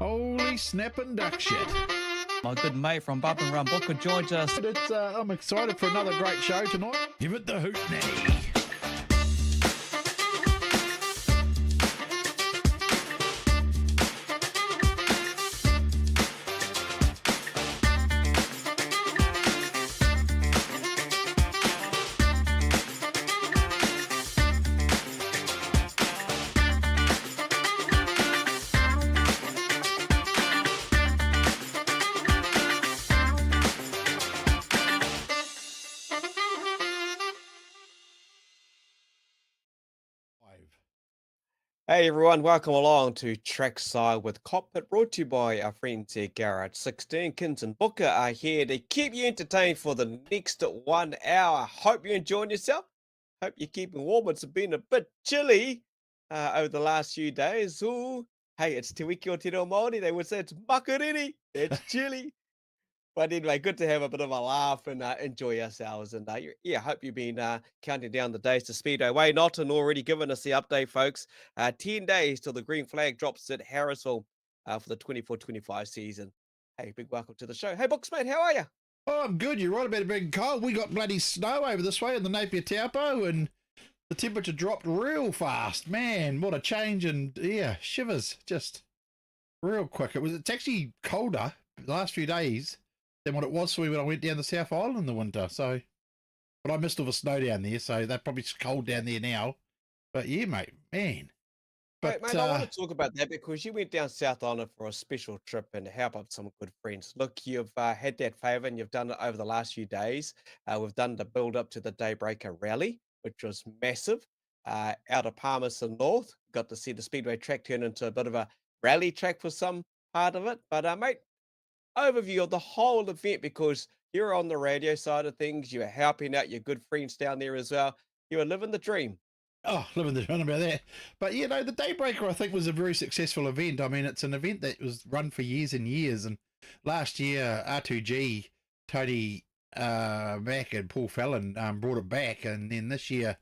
Holy snapping duck shit. My good mate from Bump and Run Booker joins us. I'm excited for another great show tonight. Give it the hoot now. Hey everyone, welcome along to Trackside with Kokpit, brought to you by our friends at GARAGE16. Kinser and Booker are here to keep you entertained for the next 1 hour. Hope you're enjoying yourself. Hope you're keeping warm. It's been a bit chilly over the last few days. Ooh, hey, it's Te Wiki o Te Reo Māori. They would say it's makariri. It's chilly. But anyway, good to have a bit of a laugh and enjoy ourselves. And yeah, hope you've been counting down the days to Speedway. Wayne Otten already given us the update, folks. 10 days till the green flag drops at Harrisville for the 24-25 season. Hey, big welcome to the show. Hey, Books, mate, how are you? Oh, I'm good. You're right about it being cold. We got bloody snow over this way in the Napier Taupo, and the temperature dropped real fast. Man, what a change. And yeah, shivers just real quick. It's actually colder the last few days than what it was for me when I went down the South Island in the winter. So, but I missed all the snow down there, so they're probably cold down there now. But yeah, mate, man. But Mate, I want to talk about that because you went down South Island for a special trip and help out some good friends. Look, you've had that favour and you've done it over the last few days. We've done the build up to the Daybreaker Rally, which was massive. Out of Palmerston North, got to see the Speedway track turn into a bit of a rally track for some part of it. But mate, overview of the whole event, because you're on the radio side of things, you're helping out your good friends down there as well. You were living the dream. oh, living the dream about that. But you know, the Daybreaker I think was a very successful event. I mean, it's an event that was run for years and years. And last year, R2G, Tony Mack and Paul Fallon brought it back, and then this year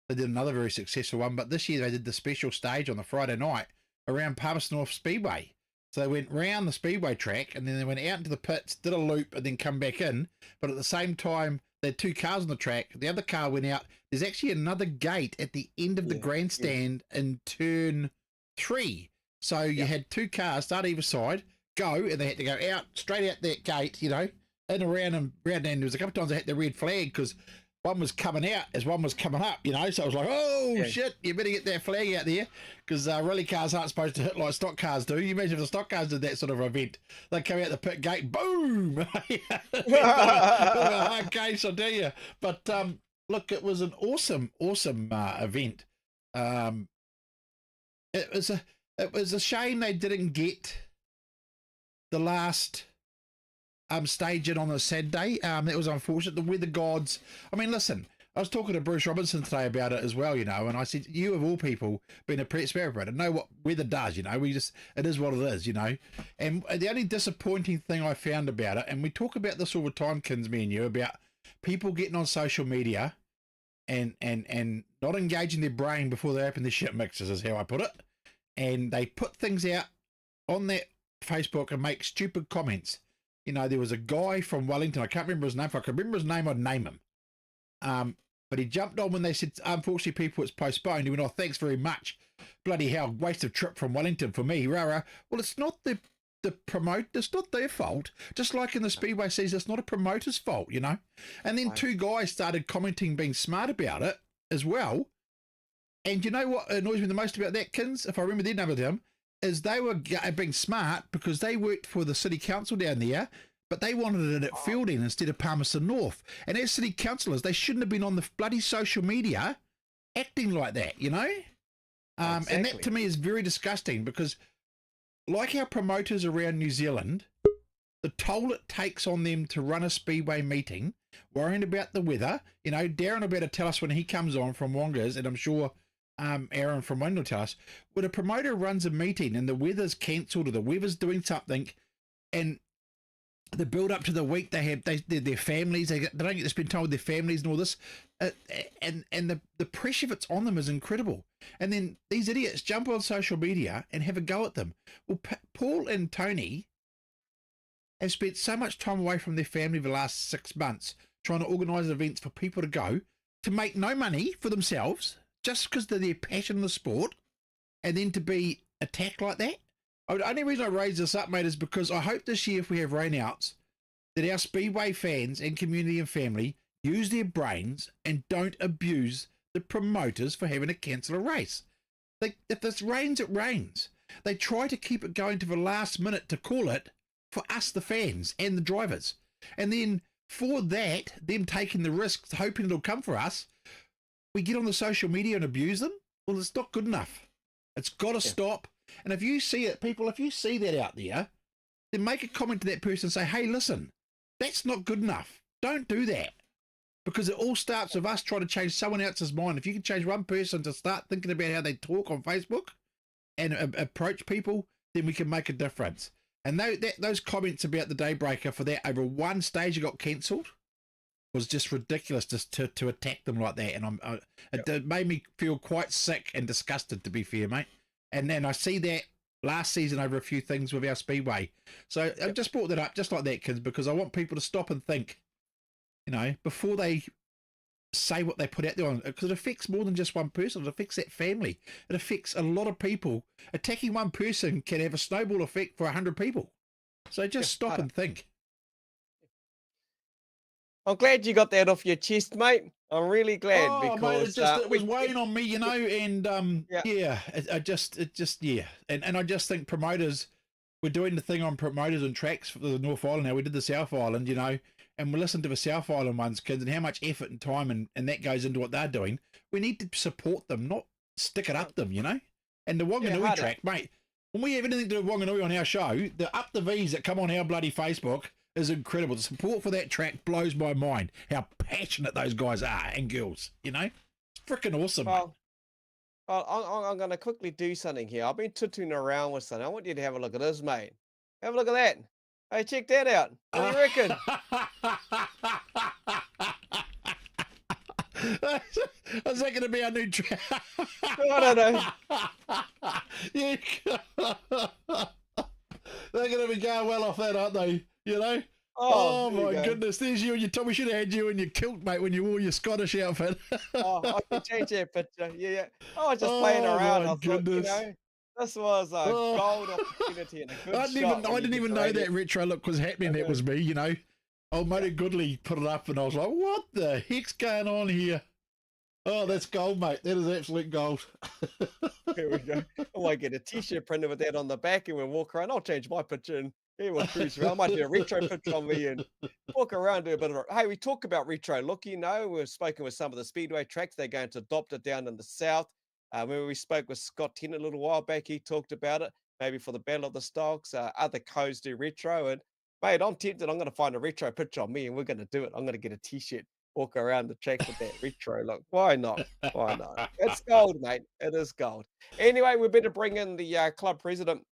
they did another very successful one. But this year they did the special stage on the Friday night around Palmerston North Speedway. So they went round the Speedway track, and then they went out into the pits, did a loop, and then come back in. But at the same time, they had two cars on the track. The other car went out. There's actually another gate at the end of the grandstand in turn 3. So you had two cars start either side, go, and they had to go out, straight out that gate, you know, and around and round. And there was a couple of times they had the red flag because one was coming out as one was coming up, you know. So I was like, oh, shit, you better get that flag out there, because rally cars aren't supposed to hit like stock cars do. You imagine if the stock cars did that sort of event, they'd come out the pit gate, boom! Hard case, I'll tell you. But look, it was an awesome event. It was a shame they didn't get the last stage in on a Saturday. That was unfortunate. The weather gods. I mean, listen, I was talking to Bruce Robinson today about it as well, you know, and I said, you of all people, being a spirit operator, know what weather does, you know. It is what it is, you know. And the only disappointing thing I found about it, and we talk about this all the time, Kins, me and you, about people getting on social media and not engaging their brain before they open their shit mixers, is how I put it. And they put things out on that Facebook and make stupid comments. You know, there was a guy from Wellington, I can't remember his name. If I could remember his name, I'd name him. But he jumped on when they said, unfortunately, people, it's postponed. He went, oh, thanks very much. Bloody hell, waste of trip from Wellington for me. Rah. Well, it's not the promoter, it's not their fault. Just like in the Speedway season, it's not a promoter's fault, you know. And then two guys started commenting, being smart about it as well. And you know what annoys me the most about that, Kins, if I remember their number down, is they were being smart because they worked for the city council down there, but they wanted it at Fielding instead of Palmerston North. And as city councillors, they shouldn't have been on the bloody social media acting like that, you know? Exactly. And that to me is very disgusting, because like our promoters around New Zealand, the toll it takes on them to run a Speedway meeting, worrying about the weather, you know, Daryn will better tell us when he comes on from Wongas, and I'm sure Aaron from Wayne will tell us, when a promoter runs a meeting and the weather's cancelled or the weather's doing something, and the build up to the week, their families, they don't get to spend time with their families and all this, and the pressure that's on them is incredible. And then these idiots jump on social media and have a go at them. Well, Paul and Tony have spent so much time away from their family the last 6 months trying to organise events for people to go to make no money for themselves just because of their passion in the sport, and then to be attacked like that. The only reason I raise this up, mate, is because I hope this year, if we have rainouts, that our Speedway fans and community and family use their brains and don't abuse the promoters for having to cancel a race. If this rains, it rains. They try to keep it going to the last minute to call it for us, the fans and the drivers. And then for that, them taking the risk, hoping it'll come for us, we get on the social media and abuse them. Well, it's not good enough. It's got to stop. And if you see it, people, if you see that out there, then make a comment to that person and say, hey, listen, that's not good enough. Don't do that. Because it all starts with us trying to change someone else's mind. If you can change one person to start thinking about how they talk on Facebook and approach people, then we can make a difference. And those comments about the Daybreaker for that over one stage it got cancelled was just ridiculous to attack them like that. And it made me feel quite sick and disgusted, to be fair, mate. And then I see that last season over a few things with our Speedway. So I just brought that up just like that, kids, because I want people to stop and think, you know, before they say what they put out there on, because it affects more than just one person. It affects that family. It affects a lot of people. Attacking one person can have a snowball effect for 100 people. So just stop and think. I'm glad you got that off your chest, mate. I'm really glad because mate, it was weighing on me, you know, and I just and I just think promoters, we're doing the thing on promoters and tracks for the North Island now. We did the South Island, you know, and we listened to the South Island ones, kids, and how much effort and time and that goes into what they're doing. We need to support them, not stick it up them, you know. And the Wanganui track, mate, when we have anything to do with Wanganui on our show, the up the V's that come on our bloody Facebook is incredible. The support for that track blows my mind. How passionate those guys are and girls, you know? It's freaking awesome. Well, I'm going to quickly do something here. I've been tooting around with something. I want you to have a look at this, mate. Have a look at that. Hey, check that out. What do you reckon? Is that going to be our new track? I don't know. Yeah. They're going to be going well off that, aren't they? You know? Oh my goodness, there's you and your Tommy. Should have had you in your kilt, mate, when you wore your Scottish outfit. I can change that picture. Yeah. I was just playing around. I thought, you know, this was a gold opportunity and a good shot. I didn't even know that retro look was happening. That was me, you know. Old Matey Goodley put it up and I was like, what the heck's going on here? Oh, that's gold, mate. That is absolute gold. Here we go. I might get a t-shirt printed with that on the back and we'll walk around. I'll change my picture and we'll cruise around. I might do a retro picture on me and walk around, do a bit of a... Hey, we talk about retro look, you know. We've spoken with some of the Speedway tracks. They're going to adopt it down in the south. When we spoke with Scott Tennant a little while back, he talked about it, maybe for the Battle of the Stocks. Other codes do retro. And, mate, I'm tempted. I'm going to find a retro picture on me and we're going to do it. I'm going to get a t-shirt, walk around the track with that retro look. Why not? Why not? It's gold, mate. It is gold. Anyway, we better bring in the club president,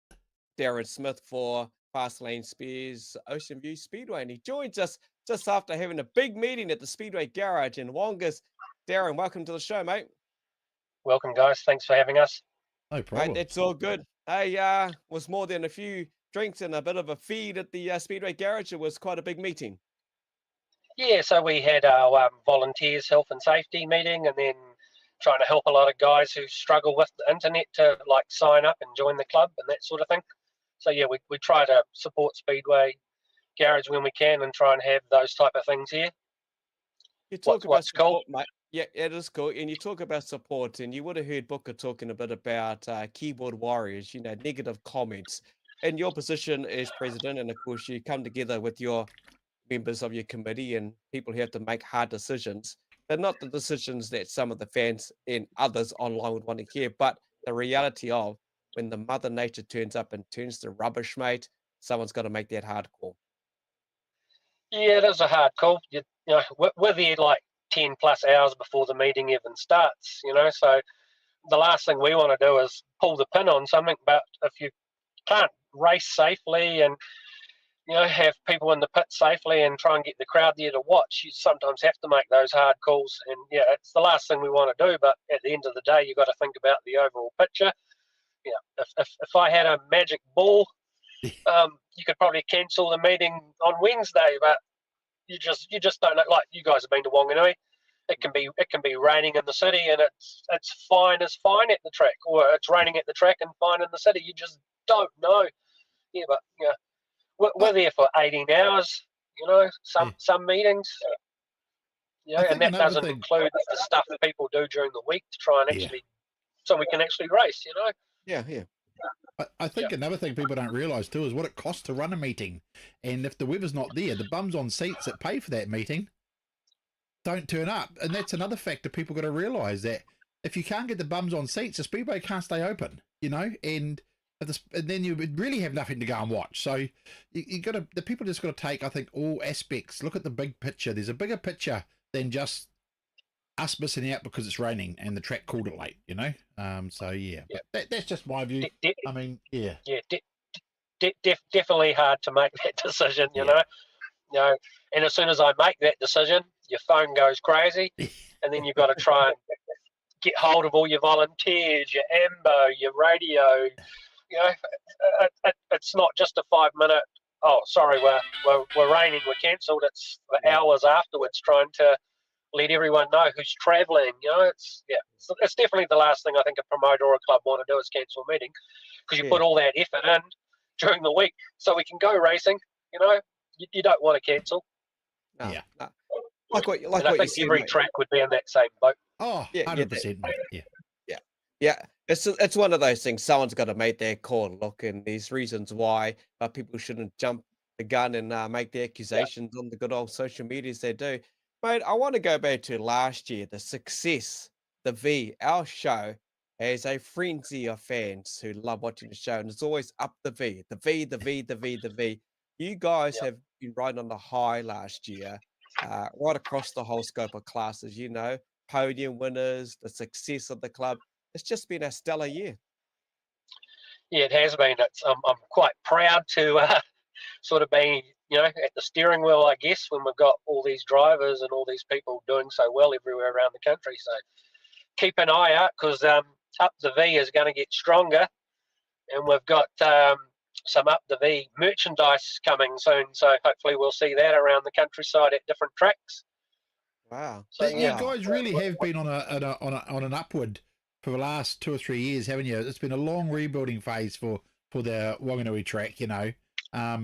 Daryn Smith, for Fast Lane Spears Oceanview Speedway. And he joins us just after having a big meeting at the Speedway Garage in Wongas. Daryn, welcome to the show, mate. Welcome, guys. Thanks for having us. No problem. Mate, it's all good. Hey, was more than a few drinks and a bit of a feed at the Speedway Garage. It was quite a big meeting. Yeah, so we had our volunteers health and safety meeting, and then trying to help a lot of guys who struggle with the internet to like sign up and join the club and that sort of thing. So yeah, we try to support Speedway Garage when we can and try and have those type of things here. You talk about support, mate. Yeah, it is cool. And you talk about support, and you would have heard Booker talking a bit about keyboard warriors, you know, negative comments. In your position as president, and of course, you come together with your members of your committee and people who have to make hard decisions. They're not the decisions that some of the fans and others online would want to hear, but the reality of when the Mother Nature turns up and turns to rubbish, mate, someone's got to make that hard call. Yeah, it is a hard call. You know, we're there like 10 plus hours before the meeting even starts, you know, so the last thing we want to do is pull the pin on something. But if you can't race safely and have people in the pit safely and try and get the crowd there to watch. You sometimes have to make those hard calls, and it's the last thing we want to do. But at the end of the day, you've got to think about the overall picture. If I had a magic ball, you could probably cancel the meeting on Wednesday, but you just don't know. Like, you guys have been to Wanganui. It can be raining in the city, and it's fine as fine at the track, or it's raining at the track and fine in the city. You just don't know. But we're there for 18 hours. Some meetings. And that doesn't include the stuff that people do during the week to try and actually, so we can actually race. Yeah. I think another thing people don't realise too is what it costs to run a meeting, and if the weather's not there, the bums on seats that pay for that meeting don't turn up, and that's another factor people got to realise, that if you can't get the bums on seats, the speedway can't stay open, and then you would really have nothing to go and watch. So the people just got to take, I think, all aspects. Look at the big picture. There's a bigger picture than just us missing out because it's raining and the track called it late. But that's just my view. I mean, definitely hard to make that decision. You know, and as soon as I make that decision, your phone goes crazy, and then you've got to try and get hold of all your volunteers, your ambo, your radio. It's not just a 5-minute. Oh, sorry, we're raining, we're cancelled. It's for hours afterwards trying to let everyone know who's travelling. It's definitely the last thing I think a promoter or a club want to do is cancel a meeting, because you put all that effort in during the week so we can go racing. You don't want to cancel. No. Like what you said, every track would be in that same boat. Oh, 100%. Yeah. It's one of those things. Someone's got to make their call. Look, and there's reasons why people shouldn't jump the gun and make the accusations on the good old social medias they do. Mate, I want to go back to last year, the success, the V, our show has a frenzy of fans who love watching the show, and it's always up the V, the V, the V, the V, the V. You guys have been riding on the high last year, right across the whole scope of classes, podium winners, the success of the club. It's just been a stellar year. Yeah, it has been. I'm quite proud to sort of be, at the steering wheel, I guess, when we've got all these drivers and all these people doing so well everywhere around the country. So keep an eye out, because Up the V is going to get stronger, and we've got some Up the V merchandise coming soon. So hopefully we'll see that around the countryside at different tracks. Wow! So you guys really have been on an upward for the last 2 or 3 years, haven't you? It's been a long rebuilding phase for the Wanganui track, And I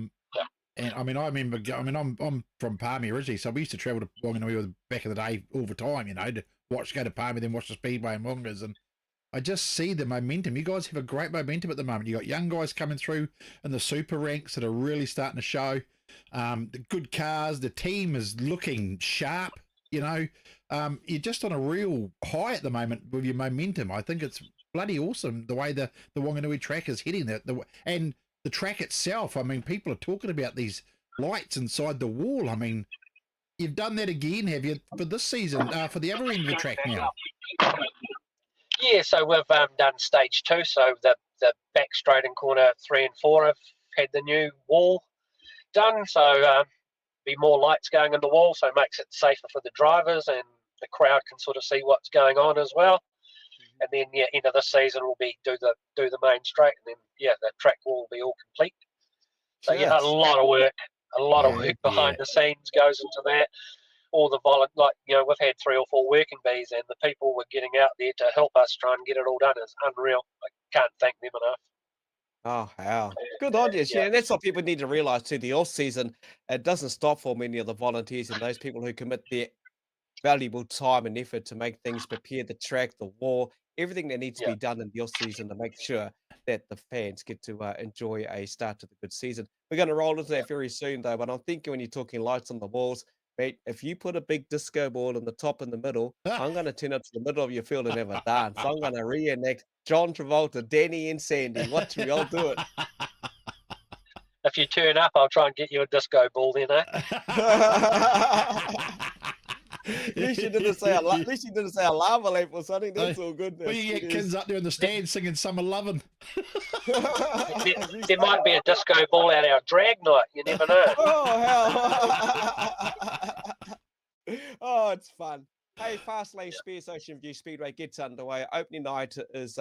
mean, I remember. I'm from Palmy originally, so we used to travel to Wanganui back in the day all the time, to go to Palmy, then watch the speedway and Wongas, and I just see the momentum. You guys have a great momentum at the moment. You got young guys coming through in the super ranks that are really starting to show. The good cars, the team is looking sharp. You're just on a real high at the moment with your momentum. I think it's bloody awesome the way the Wanganui track is hitting and the track itself. I mean, people are talking about these lights inside the wall. I mean, you've done that again, have you, for this season, for the other end of the track now? Yeah, so we've done stage 2. So the back straight in corner 3 and 4 have had the new wall done. So be more lights going in the wall, so it makes it safer for the drivers, and the crowd can sort of see what's going on as well. And then end of the season will be do the main straight, and then the track will be all complete. So a lot of work behind the scenes goes into that. All the we've had 3 or 4 working bees, and the people were getting out there to help us try and get it all done is unreal. I can't thank them enough. Oh, wow. Good on you. Yeah, and that's what people need to realise too. The off season, it doesn't stop for many of the volunteers and those people who commit their valuable time and effort to make things, prepare the track, the wall, everything that needs to be done in the off season to make sure that the fans get to enjoy a start to the good season. We're going to roll into that very soon though, but I'm thinking when you're talking lights on the walls, mate, if you put a big disco ball in the top and the middle, I'm going to turn up to the middle of your field and have a dance. I'm going to reenact John Travolta, Danny and Sandy. Watch me, I'll do it. If you turn up, I'll try and get you a disco ball then, eh? At least you didn't say at least you didn't say a lava lamp or something. That's all good. Well, you get kids up there in the stand singing Summer Lovin'. There might be a disco ball at our drag night. You never know. Oh, hell. Oh, it's fun. Hey, Fastlane Spears Oceanview Speedway gets underway. Opening night is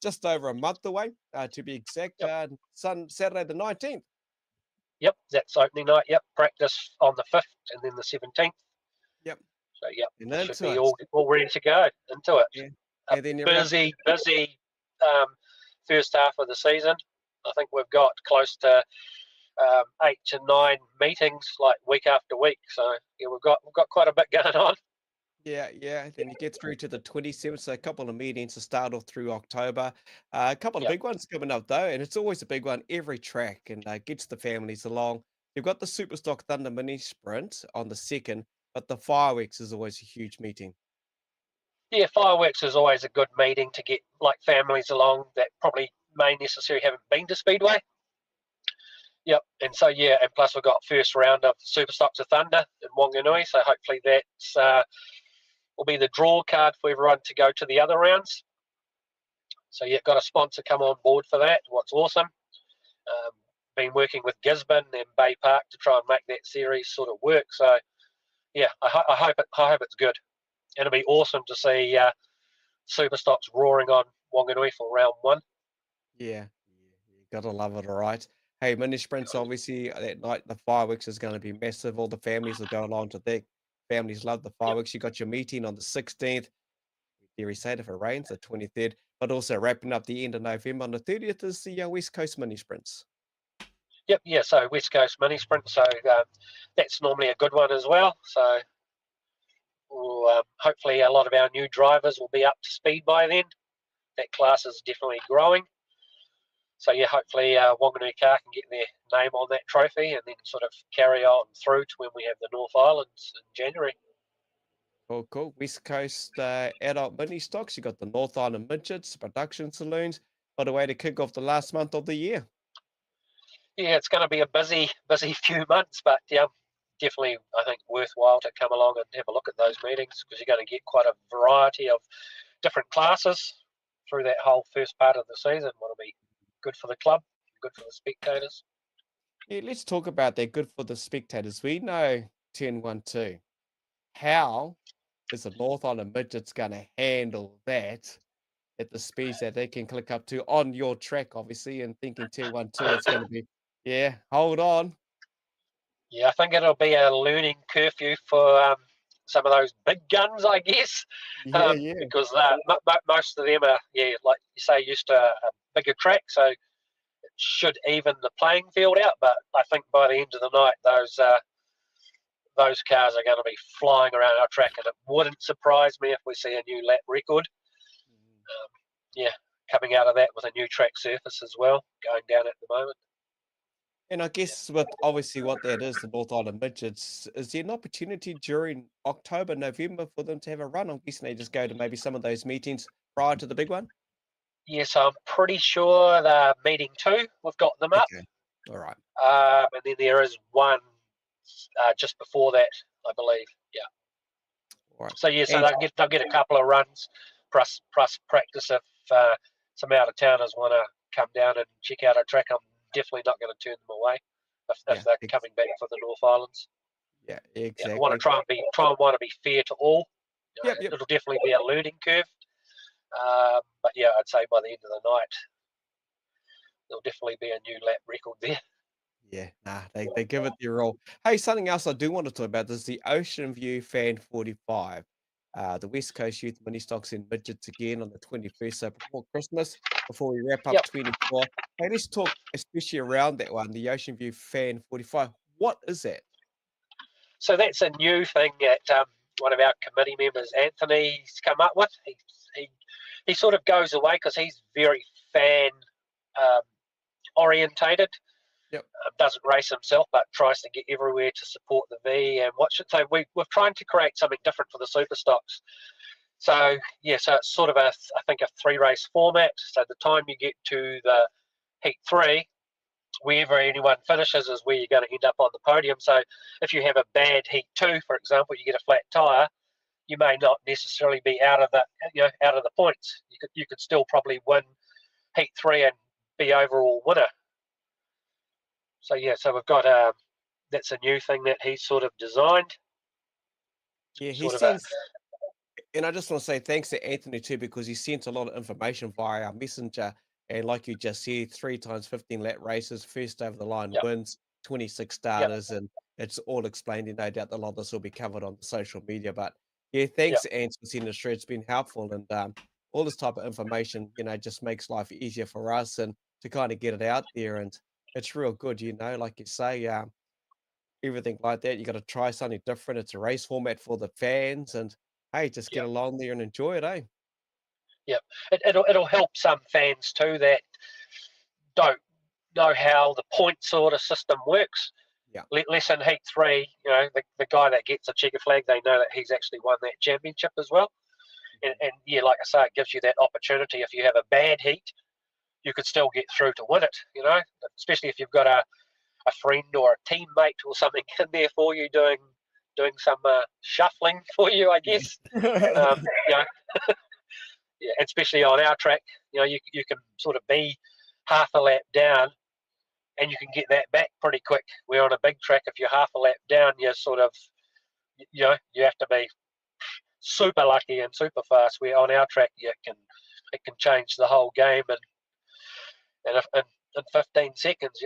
just over a month away, to be exact. Yep. Saturday the 19th. Yep, that's opening night. Yep, practice on the 5th and then the 17th. Yep. So, yep, And should be all ready to go into it. Yeah. And then busy first half of the season. I think we've got close to 8 to 9 meetings like week after week. So yeah, we've got quite a bit going on. Yeah. Then you get through to the 27th, so a couple of meetings to start off through October. A couple of big ones coming up though, and it's always a big one every track, and gets the families along. You've got the Superstock Thunder Mini Sprint on the 2nd, but the Fireworks is always a huge meeting. Yeah, Fireworks is always a good meeting to get like families along that probably may necessarily haven't been to Speedway. Yep, and so yeah, and plus we've got first round of Superstocks of Thunder in Wanganui, so hopefully that's will be the draw card for everyone to go to the other rounds. So yeah, got a sponsor come on board for that. What's awesome. Been working with Gisborne and Bay Park to try and make that series sort of work. So yeah, I hope it's good. And it'll be awesome to see Superstocks roaring on Wanganui for round 1. Yeah, you gotta love it, all right. Hey, mini sprints, obviously, that night, the Fireworks is going to be massive. All the families will go along to that. Families love the Fireworks. You got your meeting on the 16th. Theory said if it rains, the 23rd. But also wrapping up the end of November on the 30th is the West Coast mini sprints. Yep, yeah, so West Coast mini sprint. So that's normally a good one as well. So we'll, hopefully a lot of our new drivers will be up to speed by then. That class is definitely growing. So yeah, hopefully Wanganui Car can get their name on that trophy and then sort of carry on through to when we have the North Islands in January. Cool. West Coast adult mini stocks. You got the North Island midgets, production saloons. By the way, to kick off the last month of the year. Yeah, it's going to be a busy few months, but definitely I think worthwhile to come along and have a look at those meetings because you're going to get quite a variety of different classes through that whole first part of the season. What'll be good for the club, good for the spectators. Yeah, let's talk about that. Good for the spectators. We know 10-1-2. How is the North Island midgets going to handle that at the speeds that they can click up to on your track, obviously, and thinking 10-1-2, it's going to be, hold on. Yeah, I think it'll be a learning curfew for some of those big guns, I guess. Yeah. Because most of them are, like you say, used to a bigger track, so it should even the playing field out. But I think by the end of the night, those cars are going to be flying around our track, and it wouldn't surprise me if we see a new lap record. Coming out of that with a new track surface as well, going down at the moment. And I guess with obviously what that is, the North Island midgets, is there an opportunity during October, November for them to have a run? I'm guessing they just go to maybe some of those meetings prior to the big one? Yes, I'm pretty sure they're meeting 2. We've got them up. Okay. All right. And then there is one just before that, I believe. Yeah. All right. So they'll get a couple of runs plus practice if some out of towners want to come down and check out our track. I'm definitely not going to turn them away if they're coming back for the North Islands. Yeah, exactly. I want to try and be fair to all. It'll definitely be a learning curve. But yeah, I'd say by the end of the night, there'll definitely be a new lap record there. Yeah, they give it their all. Hey, something else I do want to talk about is the Oceanview Fan 45. The West Coast Youth Mini Stocks in midgets again on the 21st, so before Christmas, before we wrap up 24. Hey, let's talk especially around that one, the Oceanview Fan 45. What is that? So that's a new thing that one of our committee members, Anthony's come up with. He sort of goes away because he's very fan orientated. Yep. Doesn't race himself, but tries to get everywhere to support the V and watch it. So we're trying to create something different for the super stocks. So so it's sort of I think a 3-race format. So the time you get to the heat 3, wherever anyone finishes is where you're going to end up on the podium. So if you have a bad heat 2, for example, you get a flat tyre, you may not necessarily be out of the points. You could still probably win Heat 3 and be overall winner. So yeah, so we've got that's a new thing that he's sort of designed. Yeah, he Sort of sends, and I just want to say thanks to Anthony too, because he sent a lot of information via our messenger. And like you just said, 3 times 15 lap races, first over the line Yep. wins, 26 Yep. starters, and it's all explained. And no doubt a lot of this will be covered on the social media. But yeah, Yep. thanks, Ant, for sending us through. It's been helpful, and all this type of information, just makes life easier for us and to kind of get it out there. And it's real good, like you say. Everything like that. You got to try something different. It's a race format for the fans, and hey, just get Yep. along there and enjoy it, eh? Yep. It'll help some fans too that don't know how the point sort of system works. Yeah. Less in Heat 3, the guy that gets a checker flag, they know that he's actually won that championship as well. And yeah, like I say, it gives you that opportunity. If you have a bad heat, you could still get through to win it, especially if you've got a friend or a teammate or something in there for you doing some shuffling for you, I guess. Yeah, especially on our track, you can sort of be half a lap down and you can get that back pretty quick. Where on a big track, if you're half a lap down, you're sort of, you have to be super lucky and super fast. Where on our track, it can change the whole game in 15 seconds,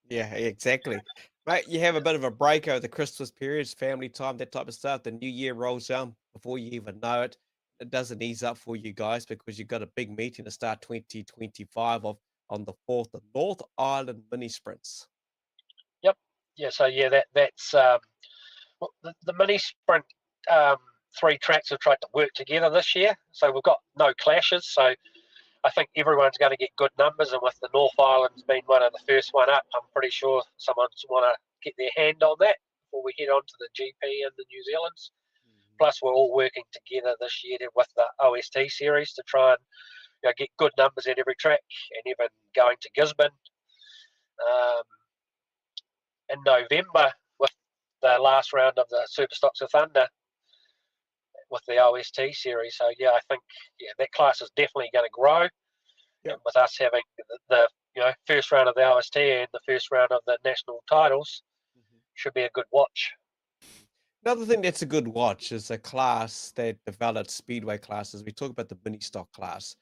Yeah, exactly. Mate, you have a bit of a break over the Christmas periods, family time, that type of stuff. The new year rolls down before you even know it. It doesn't ease up for you guys because you've got a big meeting to start 2025 on the 4th, the North Island Mini Sprints. Yep. Yeah. So yeah, that's the mini sprint. 3 tracks have tried to work together this year, so we've got no clashes. So I think everyone's going to get good numbers, and with the North Island's been one of the first one up, I'm pretty sure someone's want to get their hand on that before we head on to the GP and the New Zealand's. Plus, we're all working together this year with the OST series to try and get good numbers at every track, and even going to Gisborne in November with the last round of the Super Stocks of Thunder with the OST series. So yeah, I think that class is definitely going to grow. Yep. And with us having the first round of the OST and the first round of the national titles, should be a good watch. Another thing that's a good watch is a class that develops speedway classes. We talk about the mini stock class,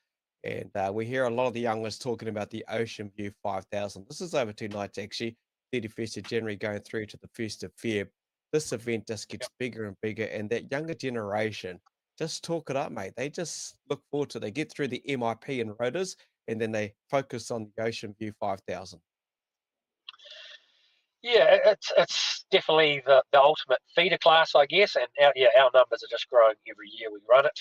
and we hear a lot of the youngers talking about the Oceanview 5000. This is over 2 nights actually, 31st of January going through to the 1st of Feb. This event just gets bigger and bigger, and that younger generation just talk it up, mate. They just look forward to it. They get through the MIP and rotors, and then they focus on the Oceanview 5000. Yeah, it's definitely the ultimate feeder class, I guess, and our numbers are just growing every year we run it.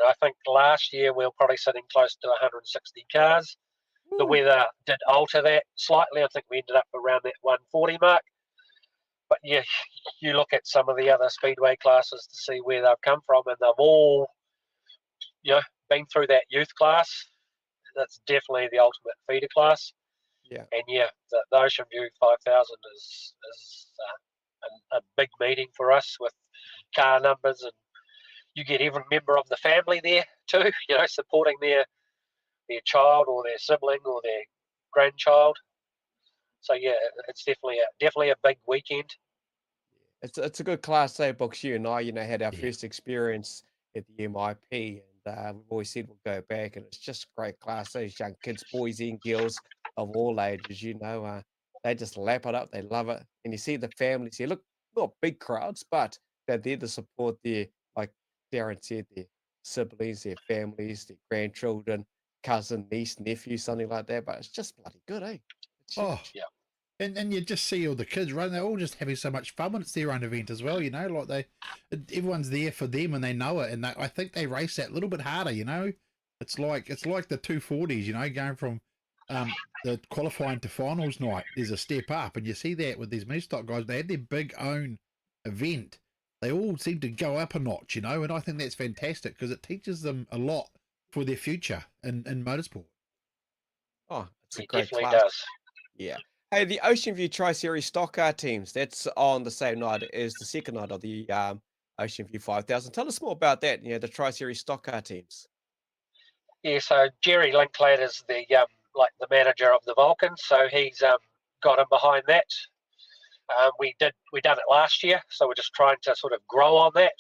I think last year we were probably sitting close to 160 cars. The weather did alter that slightly. I think we ended up around that 140 mark. But yeah, you look at some of the other speedway classes to see where they've come from, and they've all, been through that youth class. That's definitely the ultimate feeder class. Yeah. And yeah, the Oceanview 5000 is a big meeting for us with car numbers, and you get every member of the family there too, supporting their child or their sibling or their grandchild. So yeah, it's definitely a big weekend. It's a good class, say, Books. You and I, had our first experience at the MIP, and we've always said we'll go back, and it's just a great class. Those young kids, boys and girls of all ages, they just lap it up. They love it, and you see the families here. Look, not big crowds, but they're there to support their, like Daryn said, their siblings, their families, their grandchildren, cousin, niece, nephew, something like that. But it's just bloody good, eh? It's huge. Yeah. And you just see all the kids running; they're all just having so much fun when it's their own event as well. Like everyone's there for them and they know it. And I think they race that a little bit harder. It's like the 240s. Going from the qualifying to finals night. There's a step up, and you see that with these mini stock guys. They had their big own event. They all seem to go up a notch. And I think that's fantastic because it teaches them a lot for their future in motorsport. Oh, it's a It great definitely class. does. Yeah. Hey, the Oceanview Tri-Series stock car teams, that's on the same night as the second night of the Oceanview 5000. Tell us more about that, the Tri-Series stock car teams. Yeah, so Jerry Linklater is the like the manager of the Vulcans, so he's got him behind that. We done it last year, so we're just trying to sort of grow on that,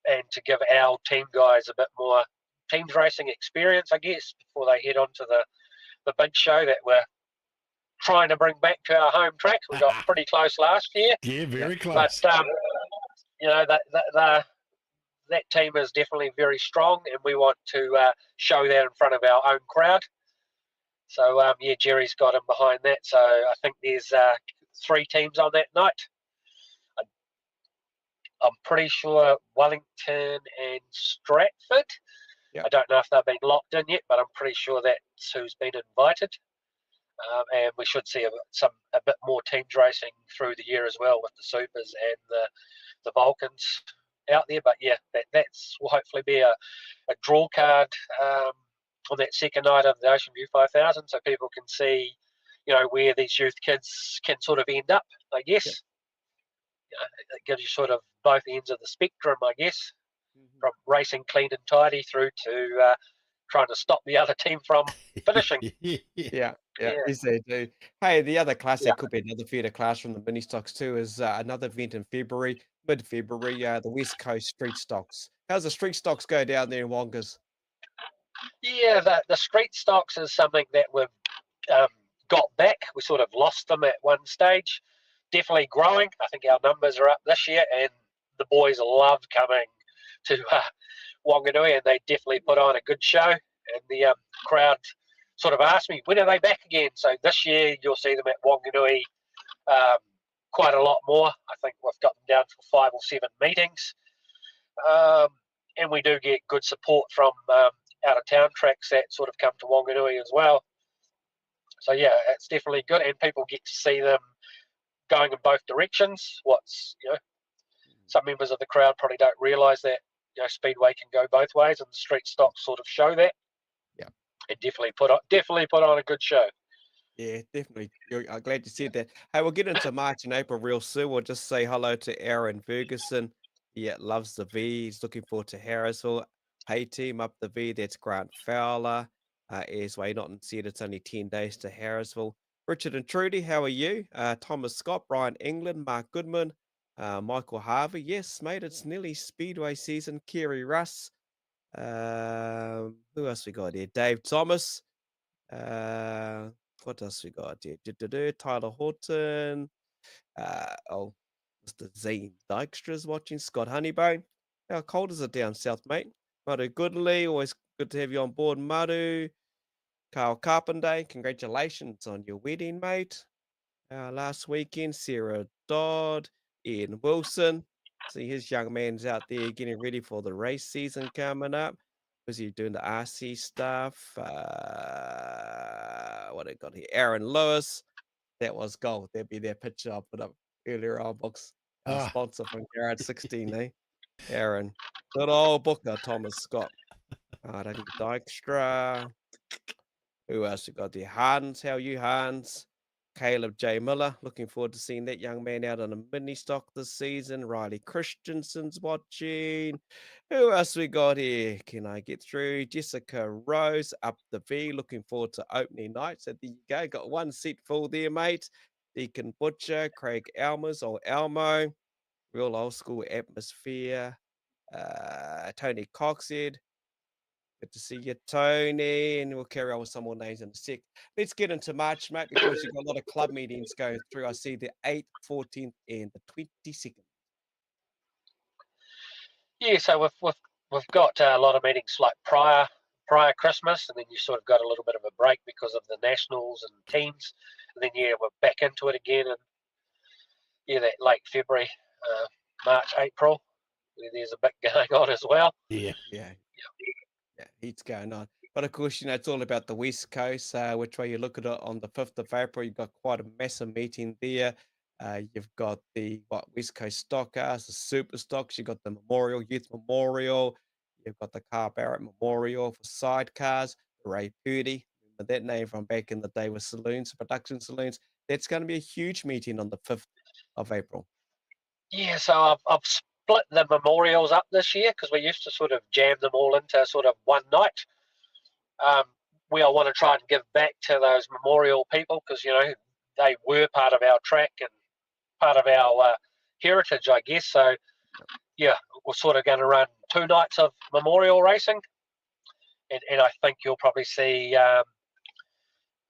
and to give our team guys a bit more teams racing experience, I guess, before they head on to the big show that we're trying to bring back to our home track. We got pretty close last year. Yeah, very But close. that team is definitely very strong, and we want to show that in front of our own crowd. So Jerry's got him behind that. So I think there's 3 teams on that night. I'm pretty sure Wellington and Stratford. Yep. I don't know if they've been locked in yet, but I'm pretty sure that's who's been invited. And we should see a bit more teams racing through the year as well, with the Supers and the Vulcans out there. But yeah, that's will hopefully be a draw card on that second night of the Oceanview 5000, so people can see, where these youth kids can sort of end up, I guess. Yep. It gives you sort of both ends of the spectrum, I guess, Mm-hmm. from racing clean and tidy through to trying to stop the other team from finishing. Yeah, Yeah. yes they do. Hey, the other class Yeah. that could be another feeder class from the mini stocks too is another event in February, mid-February, the West Coast Street Stocks. How's the Street Stocks go down there in Wongas? Yeah, the street stocks is something that we've got back. We sort of lost them at one stage. Definitely growing. I think our numbers are up this year, and the boys love coming to Wanganui, and they definitely put on a good show. And the crowd sort of asked me, when are they back again? So this year you'll see them at Wanganui quite a lot more. I think we've got them down for 5 or 7 meetings. And we do get good support from out of town tracks that sort of come to Wanganui as well. So yeah, it's definitely good, and people get to see them going in both directions. Some members of the crowd probably don't realise that Speedway can go both ways, and the street stocks sort of show that. Yeah, and definitely put on a good show. Yeah, definitely. I'm glad you said that. Hey, we'll get into March and April real soon. We'll just say hello to Aaron Ferguson. Yeah, loves the V. He's looking forward to Harrisville. Hey, team up the V. That's Grant Fowler. As way not said, it's only 10 days to Harrisville. Richard and Trudy, how are you? Thomas Scott, Brian England, Mark Goodman, Michael Harvey. Yes, mate, it's nearly Speedway season. Kerry Russ. Who else we got here? Dave Thomas. What else we got here? Tyler Horton. Mr. Zane Dykstra's watching. Scott Honeybone. How cold is it down south, mate? Maru Goodley, always good to have you on board, Maru. Carl Carpenter, congratulations on your wedding, mate. Last weekend, Sarah Dodd, Ian Wilson. See, his young man's out there getting ready for the race season coming up. Busy doing the RC stuff. What I got here? Aaron Lewis. That was gold. There'd be their picture I put up earlier on box. Sponsor from GARAGE16, eh? Aaron. Good old Booker, Thomas Scott. Danny Dykstra. Who else we got there? Hans. How are you, Hans? Caleb J. Miller. Looking forward to seeing that young man out on a mini stock this season. Riley Christensen's watching. Who else we got here? Can I get through? Jessica Rose up the V. Looking forward to opening night. So there you go. Got one seat full there, mate. Deacon Butcher, Craig Elmers or Elmo. Real old school atmosphere. Tony Coxhead. Good to see you, Tony. And we'll carry on with some more names in a sec. Let's get into March, mate, because you've got a lot of club meetings going through. I see the 8th, 14th, and the 22nd. Yeah, so we've got a lot of meetings like prior Christmas, and then you sort of got a little bit of a break because of the nationals and teams, and then we're back into it again, and that late February, March, April, where there's a bit going on as well. Yeah, heat's going on. But of course, it's all about the West Coast. Which way you look at it, on the 5th of April, you've got quite a massive meeting there. You've got the West Coast Stockers, the Super Stocks. You've got the Memorial, Youth Memorial. You've got the Carl Barrett Memorial for sidecars. Ray Purdy, remember that name from back in the day with saloons, production saloons. That's going to be a huge meeting on the 5th of April. Yeah, so I've split the memorials up this year because we used to sort of jam them all into sort of one night. We all want to try and give back to those memorial people because, you know, they were part of our track and part of our heritage, I guess. So, yeah, we're sort of going to run 2 nights of memorial racing. And I think you'll probably see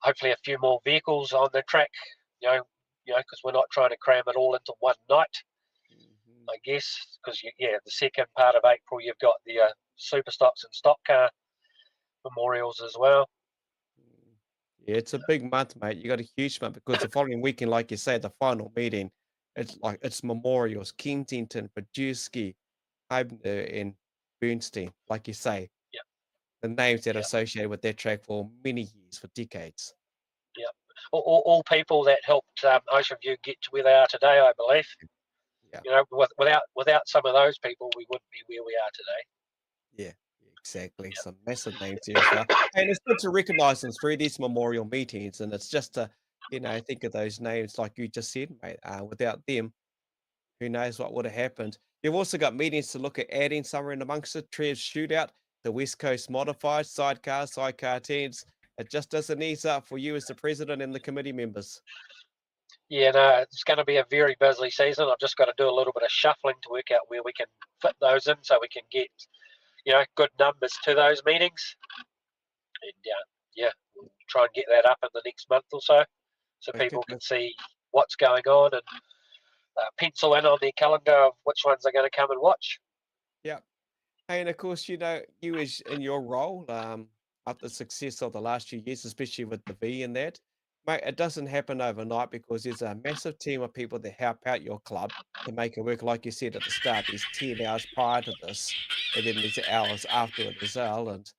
hopefully a few more vehicles on the track, because we're not trying to cram it all into one night, I guess. Because, yeah, the second part of April, you've got the super stocks and stock car memorials as well. Yeah, it's a big month, mate. You got a huge month because the following weekend, like you say, the final meeting, it's memorials, Kensington, Pajuski, Hyben, and Bernstein, like you say. Yeah. The names that are Yeah. associated with that track for many years, for decades. Yeah, all people that helped Oceanview get to where they are today, I believe. Yeah. You know, without some of those people, we wouldn't be where we are today. Yeah, exactly. Some massive names here as well. And it's good to recognize them through these memorial meetings. And it's just to, think of those names like you just said, mate. Without them, who knows what would have happened. You've also got meetings to look at adding somewhere in amongst it, Trev Shootout, the West Coast Modified, sidecar 10s. It just doesn't ease up for you as the president and the committee members. Yeah, no, it's going to be a very busy season. I've just got to do a little bit of shuffling to work out where we can fit those in so we can get, good numbers to those meetings. And we'll try and get that up in the next month or so people can see what's going on and pencil in on their calendar of which ones they're going to come and watch. Yeah. And of course, you as in your role, after the success of the last few years, especially with the V and that, mate, it doesn't happen overnight because there's a massive team of people that help out your club to make it work. Like you said at the start, there's 10 hours prior to this, and then there's hours after it as well. And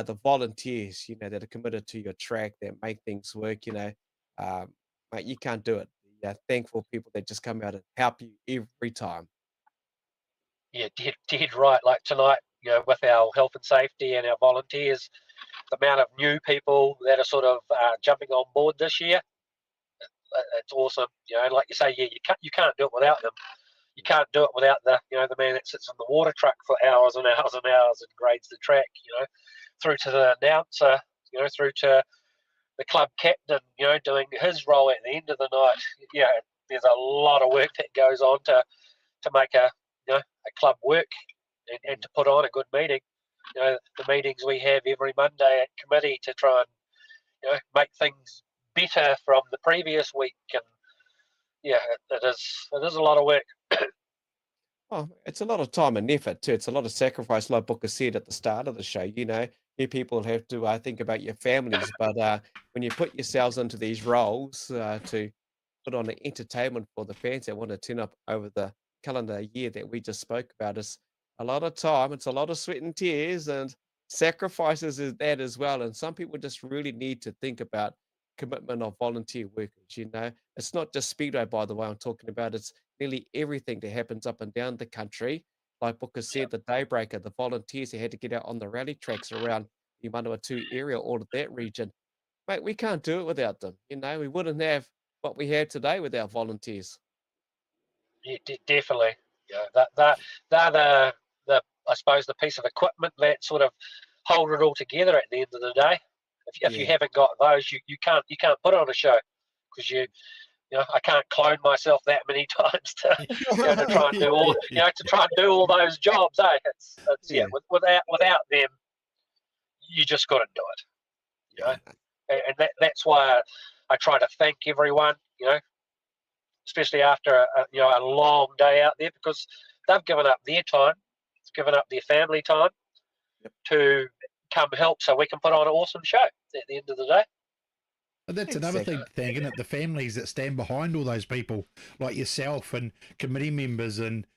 the volunteers, that are committed to your track, that make things work, mate, you can't do it. Yeah, thankful people that just come out and help you every time. Yeah, dead right. Like tonight, with our health and safety and our volunteers, the amount of new people that are sort of jumping on board this year, it's awesome. Like you say, you can't do it without them. You can't do it without the man that sits in the water truck for hours and hours and hours and grades the track. Through to the announcer, through to the club captain, doing his role at the end of the night. Yeah, there's a lot of work that goes on to make a club work and to put on a good meeting. The meetings we have every Monday at committee to try and make things better from the previous week, and it is a lot of work. Oh, it's a lot of time and effort too. It's a lot of sacrifice, like Booker said at the start of the show. You people have to think about your families, but when you put yourselves into these roles to put on the entertainment for the fans that want to turn up over the calendar year that we just spoke about, it's a lot of time. It's a lot of sweat and tears and sacrifices is that as well. And some people just really need to think about commitment of volunteer workers. It's not just Speedway, by the way, I'm talking about. It's nearly everything that happens up and down the country. Like Booker said, the Daybreaker, the volunteers that had to get out on the rally tracks around the Manawatu area, all of that region. Mate, we can't do it without them. We wouldn't have what we have today without volunteers. Yeah, definitely. They're the I suppose the piece of equipment that sort of hold it all together at the end of the day. If you haven't got those, you can't put on a show because I can't clone myself that many times to try and do all all those jobs. It's without them, you just got to do it. And that's why I try to thank everyone. Especially after a long day out there, because they've given up their time, given up their family time to come help, so we can put on an awesome show at the end of the day. And that's another thing, thanking it, the families that stand behind all those people, like yourself and committee members and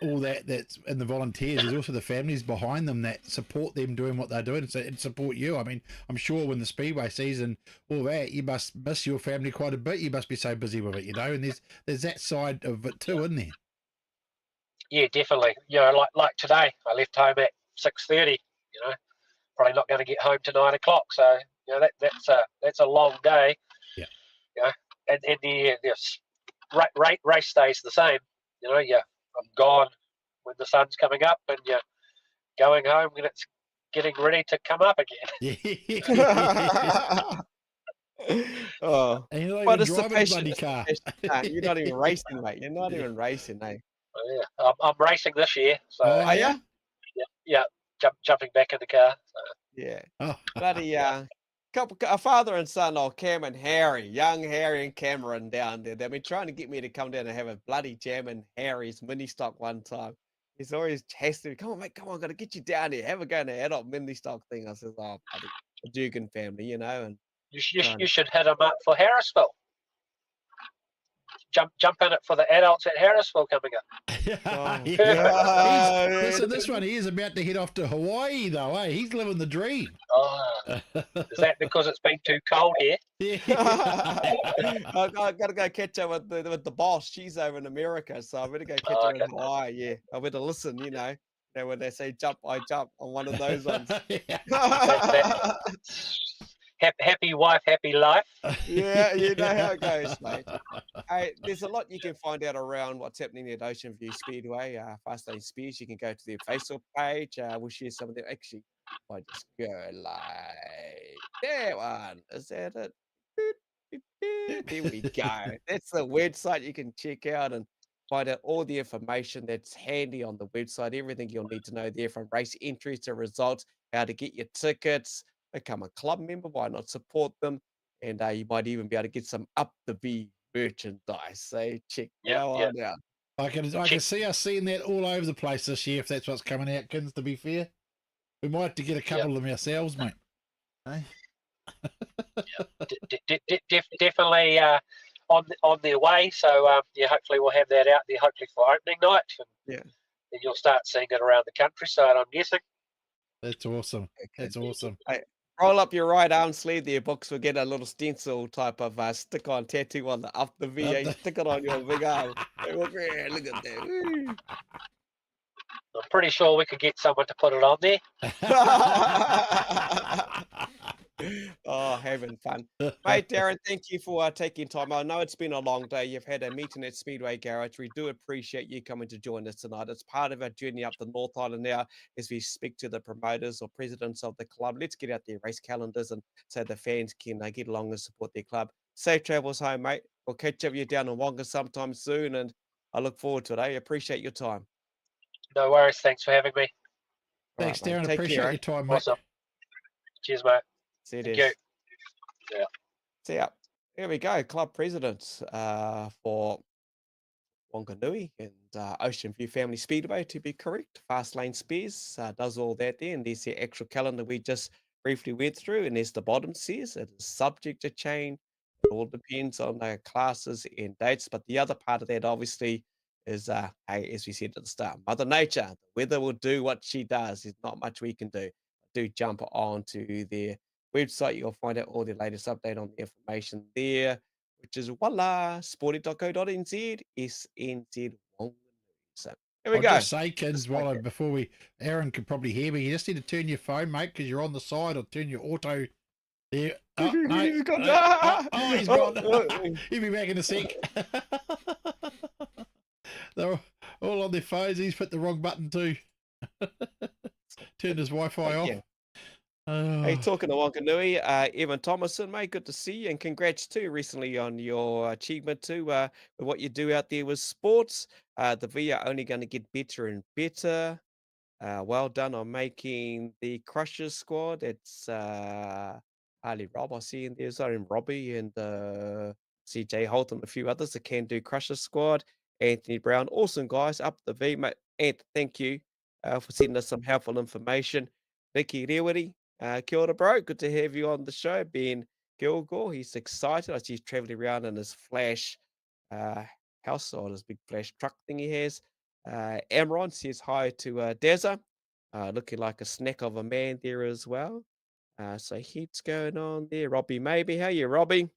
all that's and the volunteers. There's also the families behind them that support them doing what they're doing and support you. I mean, I'm sure when the Speedway season, all that, you must miss your family quite a bit. You must be so busy with it, and there's that side of it too, isn't there? Yeah, definitely. Like today, I left home at 6:30. Probably not going to get home to 9 o'clock. So that's a long day. Yeah. And the race stays the same. I'm gone when the sun's coming up and you're going home when it's getting ready to come up again. Oh, And you're not but even it's the driving a passion. bloody It's the car. passion. Nah, you're not even racing, mate. You're not even racing, eh? Yeah, I'm racing this year, so Oh, Are yeah? you? yeah, jumping back in the car. So. Yeah. Oh. Bloody a father and son, Cam and Harry, young Harry and Cameron down there. They've been trying to get me to come down and have a bloody jam in Harry's mini stock one time. He's always chasing me, come on, mate, come on, gotta get you down here. Have a go in the adult mini stock thing. I says, oh, bloody the Dugan family, you know, and You should hit them up for Harrisville. Jump in it for the adults at Harrisville coming up. oh, Yeah. yeah. Listen, this one he is about to head off to Hawaii, though, eh? He's living the dream. Oh, is that because it's been too cold here? I gotta go catch up with the boss. She's over in America, so I better go catch her in Hawaii. Yeah, I better listen. You know when they say jump, I jump on one of those ones. Happy wife, happy life. Yeah, you know how it goes, mate. Hey, there's a lot you can find out around what's happening at Oceanview Speedway, Fast Lane Speeds. You can go to their Facebook page. We'll share some of them. Actually, if I just go like that one. Is that it? There we go. That's the website you can check out and find out all the information that's handy on the website. Everything you'll need to know there, from race entries to results, how to get your tickets, become a club member, why not support them? And you might even be able to get some Up the V merchandise. So check that one out. I can see us seeing that all over the place this year, if that's what's coming out, Kins, to be fair. We might have to get a couple of them ourselves, mate. Hey? Definitely on their way. So hopefully we'll have that out there. Hopefully for opening night, and you'll start seeing it around the countryside, I'm guessing. That's awesome. That's awesome. Hey, roll up your right arm sleeve there, Books. We'll get a little stencil type of stick-on tattoo on the Up the V. Stick it on your big arm. Hey, look at that. Woo. I'm pretty sure we could get someone to put it on there. Oh, having fun. Mate, Darren, thank you for taking time. I know it's been a long day. You've had a meeting at Speedway Garage. We do appreciate you coming to join us tonight. It's part of our journey up the North Island now as we speak to the promoters or presidents of the club. Let's get out their race calendars and so the fans can get along and support their club. Safe travels home, mate. We'll catch up with you down in Wonga sometime soon, and I look forward to it. I appreciate your time. No worries. Thanks for having me. Thanks, Right, Darren. take Appreciate care, your time, mate. Awesome. Cheers, mate. See you. Thank you. Yeah. See ya. Here we go. Club presidents for Wanganui and Oceanview Family Speedway, to be correct. Fast Lane Spears does all that there. And there's the actual calendar we just briefly went through. And as the bottom says, it is subject to change. It all depends on the classes and dates. But the other part of that, obviously, is, hey, as we said at the start, Mother Nature. The weather will do what she does. There's not much we can do. Do jump on to their website. You'll find out all the latest update on the information there, which is voila, sporty.co.nz, SNZ Wanganui. So here we I'll go. just say, Kins, before Aaron could probably hear me, you just need to turn your phone, mate, because you're on the side, or turn your auto there. Oh, no. He's gone. He's gone. He'll be back in a sec. They're all on their phones. He's put the wrong button too. Turned his Wi-Fi off. Hey, talking to Wanganui, Evan Thomason, mate, good to see you, and congrats too recently on your achievement too with what you do out there with sports. The V are only going to get better and better. Well done on making the Crushers squad. It's Harley Rob, I see in there, sorry, Robbie and CJ Holt and a few others, the Can Do Crushers squad. Anthony Brown, awesome guys, up the V, mate. Ant, thank you for sending us some helpful information. Vicky Rewity, kia ora, bro. Good to have you on the show. Ben Gilgore, he's excited. I see he's traveling around in his Flash house, or his big Flash truck thing he has. Amron says hi to Deza, looking like a snack of a man there as well. So heaps going on there. Robbie Maybe, how you, Robbie?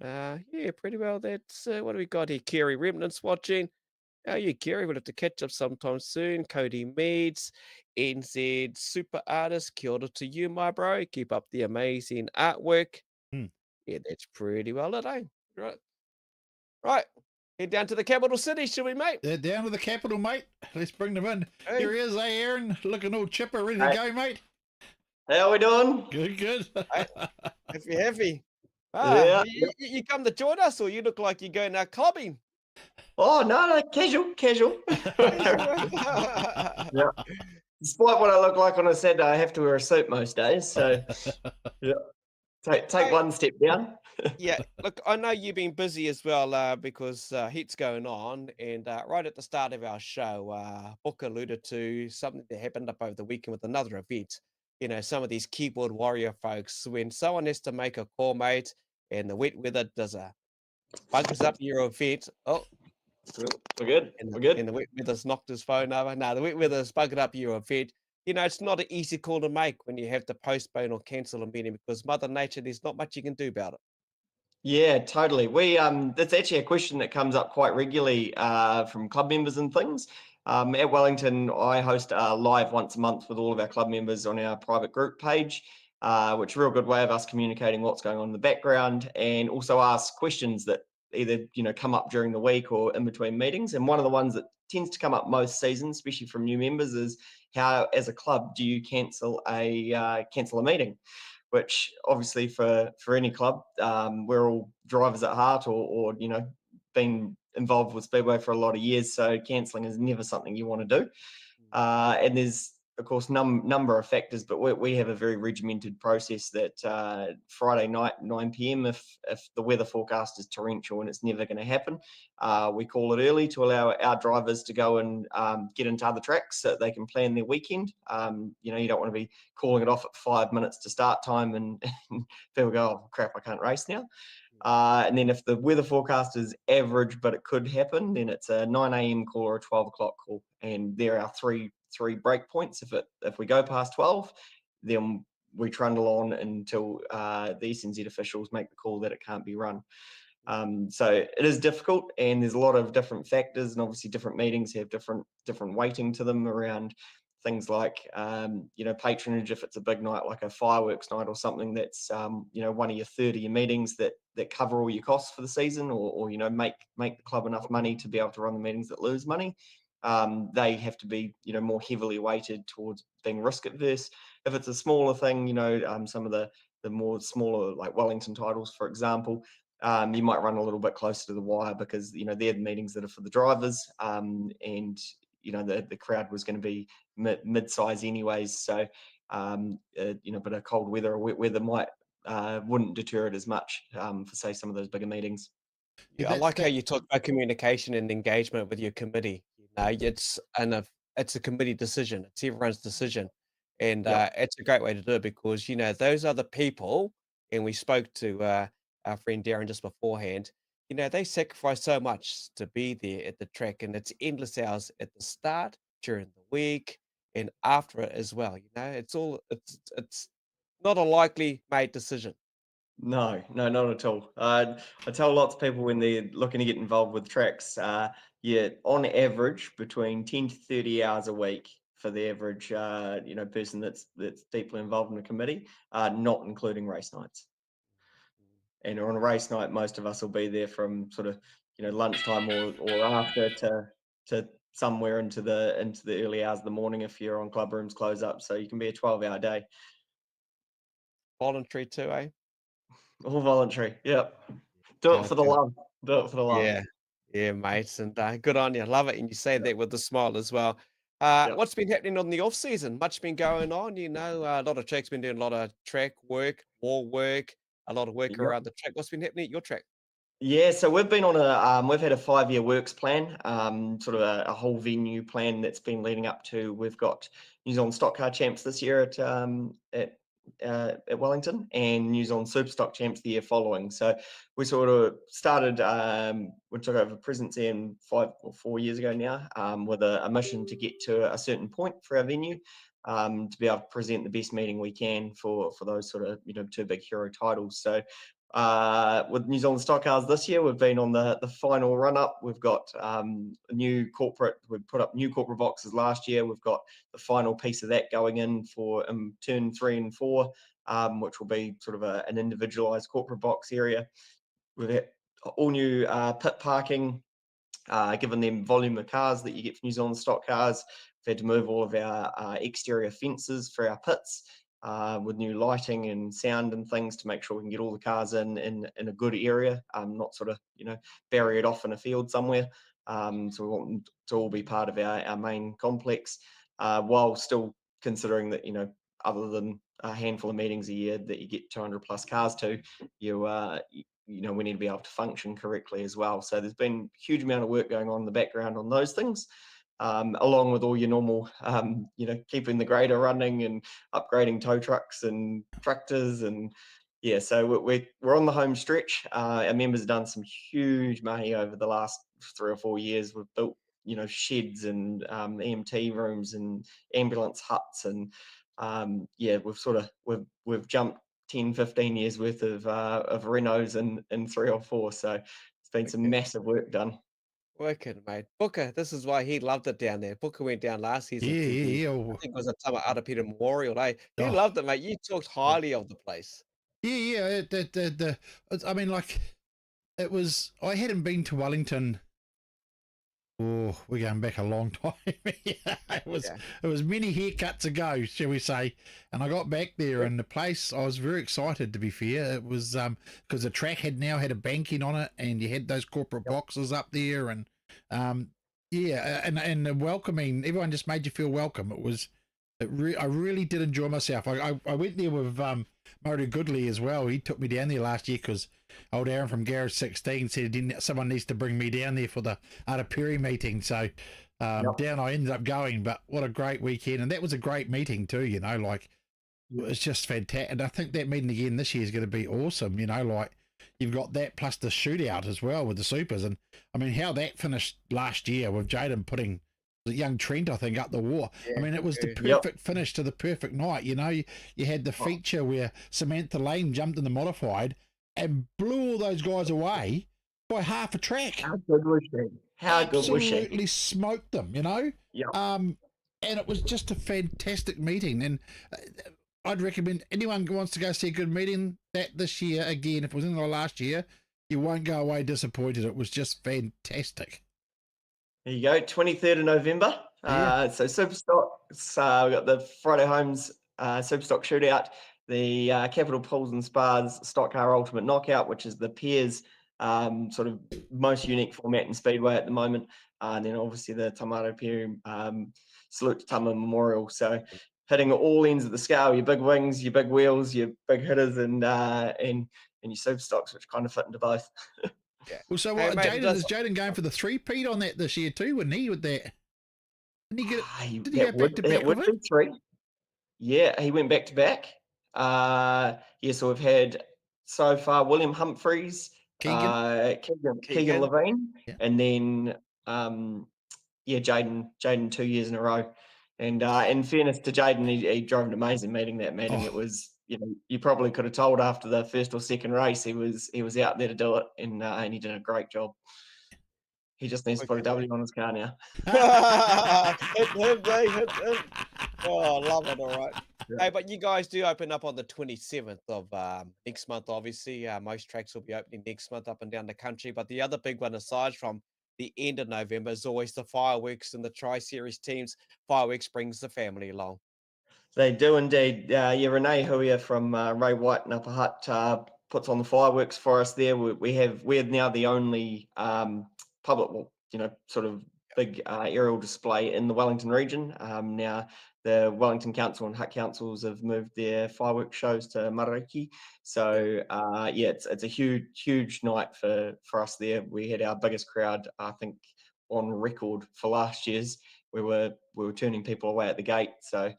Yeah, pretty well. That's what do we got here? Kerry Remnants watching. How you, Kerry? We'll have to catch up sometime soon. Cody Meads, NZ Super Artist. Kia ora to you, my bro. Keep up the amazing artwork. Yeah, that's pretty well it, eh? Right. Head down to the capital city, shall we, mate? They're down to the capital, mate. Let's bring them in. Hey. Here he is, Aaron, looking all chipper, ready to Hey. go, mate. How we doing? Good, good. Heavy. Yeah. You come to join us, or you look like you're going clubbing? Oh no, casual. Yeah. Despite what I look like on a Saturday, I have to wear a suit most days. So yeah, take one step down. Yeah, look, I know you've been busy as well because heat's going on, and right at the start of our show, Book alluded to something that happened up over the weekend with another event. You know, some of these keyboard warrior folks, when someone has to make a call, mate, and the wet weather does bunkers up your event. Oh, We're good. and We're good. the wet weather's knocked his phone over. No, the wet weather's bunkered up your event. You know, it's not an easy call to make when you have to postpone or cancel a meeting because Mother Nature, there's not much you can do about it. Yeah, totally. That's actually a question that comes up quite regularly from club members and things. At Wellington, I host a live once a month with all of our club members on our private group page, which is a real good way of us communicating what's going on in the background, and also ask questions that either come up during the week or in between meetings. And one of the ones that tends to come up most seasons, especially from new members, is how, as a club, do you cancel a meeting? Which obviously for any club, we're all drivers at heart, or been involved with Speedway for a lot of years, so cancelling is never something you want to do. And there's of course number of factors, but we have a very regimented process that Friday night 9 p.m, if the weather forecast is torrential and it's never going to happen, we call it early to allow our drivers to go and get into other tracks so that they can plan their weekend. You don't want to be calling it off at 5 minutes to start time and people go, oh crap, I can't race now. And then if the weather forecast is average but it could happen, then it's a 9 a.m. call or a 12 o'clock call, and there are three break points. If we go past 12, then we trundle on until the SNZ officials make the call that it can't be run. So it is difficult, and there's a lot of different factors, and obviously different meetings have different weighting to them around things like patronage. If it's a big night like a fireworks night or something, that's one of your 30 meetings that cover all your costs for the season, or make the club enough money to be able to run the meetings that lose money. They have to be more heavily weighted towards being risk adverse. If it's a smaller thing, some of the more smaller, like Wellington titles, for example, you might run a little bit closer to the wire because they're the meetings that are for the drivers, and the crowd was going to be mid-size anyways. So but a cold weather or wet weather wouldn't deter it as much for say some of those bigger meetings. Yeah, I like how you talk about communication and engagement with your committee. It's a committee decision. It's everyone's decision, and it's a great way to do it because those other people. And we spoke to our friend Daryn just beforehand. They sacrifice so much to be there at the track, and it's endless hours at the start, during the week, and after it as well. It's not a likely made decision. No, not at all. I tell lots of people when they're looking to get involved with tracks, on average between 10 to 30 hours a week for the average person that's deeply involved in a committee, not including race nights. And on a race night, most of us will be there from sort of lunchtime or after to somewhere into the early hours of the morning if you're on club rooms close up. So you can be a 12-hour day. Voluntary too, eh? All voluntary. Yep. Do it for the love. Do it for the love. Yeah, mate, and good on you. Love it, and you say that with a smile as well. What's been happening on the off season? Much been going on, a lot of tracks been doing a lot of track work, wall work, a lot of work Yep. around the track. What's been happening at your track? Yeah, so we've been on we've had a 5-year works plan, sort of a whole venue plan that's been leading up to. We've got New Zealand Stock Car Champs this year at Wellington, and New Zealand Super Stock Champs the year following. So we sort of started, we took over Presence in 5 or 4 years ago now, with a mission to get to a certain point for our venue, to be able to present the best meeting we can for those sort of two big hero titles. So with New Zealand Stock Cars this year, we've been on the final run up. We've got we've put up new corporate boxes last year. We've got the final piece of that going in for turn 3 and 4, which will be sort of an individualized corporate box area. We've had all new pit parking given them volume of cars that you get from New Zealand stock cars. We've had to move all of our exterior fences for our pits with new lighting and sound and things to make sure we can get all the cars in a good area, not sort of, bury it off in a field somewhere. So we want them to all be part of our main complex, while still considering that, other than a handful of meetings a year that you get 200 plus cars to, we need to be able to function correctly as well. So there's been a huge amount of work going on in the background on those things, along with all your normal, keeping the grader running and upgrading tow trucks and tractors. And yeah, so we're on the home stretch. Our members have done some huge money over the last 3 or 4 years. We've built, sheds and EMT rooms and ambulance huts. And we've jumped 10, 15 years worth of renos in 3 or 4. So it's been some massive work done. Wicked, mate. Booker, this is why he loved it down there. Booker went down last season to the, Yeah. I think it was a Tama Arapita Memorial Day. He Oh. loved it, mate. You talked highly of the place. Yeah. I mean, like, it was. I hadn't been to Wellington. Oh, we're going back a long time. It was many haircuts ago, shall we say? And I got back there, and the place, I was very excited. To be fair, it was because the track had a banking on it, and you had those corporate boxes up there, and and the welcoming. Everyone just made you feel welcome. It was. I really did enjoy myself. I went there with Murray Goodley as well. He took me down there last year because old Aaron from GARAGE16 said someone needs to bring me down there for the Arapiri meeting. So down I ended up going. But what a great weekend. And that was a great meeting too, like it's just fantastic. And I think that meeting again this year is going to be awesome. Like you've got that plus the shootout as well with the supers. And I mean, how that finished last year with Jaden putting the young Trent, I think, up the wall. I mean, it was the perfect finish to the perfect night. You had the feature where Samantha Lane jumped in the modified and blew all those guys away by half a track. How good was she? How good was she? Absolutely smoked them, Yeah. And it was just a fantastic meeting. And I'd recommend anyone who wants to go see a good meeting that this year again. If it was in the last year, you won't go away disappointed. It was just fantastic. There you go, 23rd of November. So Superstocks, we've got the Friday Homes Superstock Shootout, the Capital Pools and Spas Stock Car Ultimate Knockout, which is the pairs sort of most unique format in Speedway at the moment. And then obviously the Tamato Pier Salute to Tama Memorial. So hitting all ends of the scale, your big wings, your big wheels, your big hitters, and your Superstocks, which kind of fit into both. Yeah. Well, so what? Is Jaden going for the 3-peat on that this year too? Wouldn't he? With that, didn't he get it? Did he go back to back with it? 3. Yeah, he went back to back. So we've had so far William Humphreys, Keegan Levine, and then Jaden 2 years in a row. And in fairness to Jaden, he drove an amazing meeting. That meeting, it was. You probably could have told after the first or second race he was out there to do it, and he did a great job. He just needs to put a W on his car now. Hit him. Oh, I love it. All right. Yeah. Hey, but you guys do open up on the 27th of next month, obviously. Most tracks will be opening next month up and down the country. But the other big one, aside from the end of November, is always the fireworks and the Tri-Series teams. Fireworks brings the family along. They do indeed. Renee Huia from Ray White and Upper Hutt puts on the fireworks for us there. We're now the only public, sort of big aerial display in the Wellington region. Now the Wellington Council and Hutt Councils have moved their fireworks shows to Marariki. So it's a huge night for us there. We had our biggest crowd, I think, on record for last year's. We were turning people away at the gate. So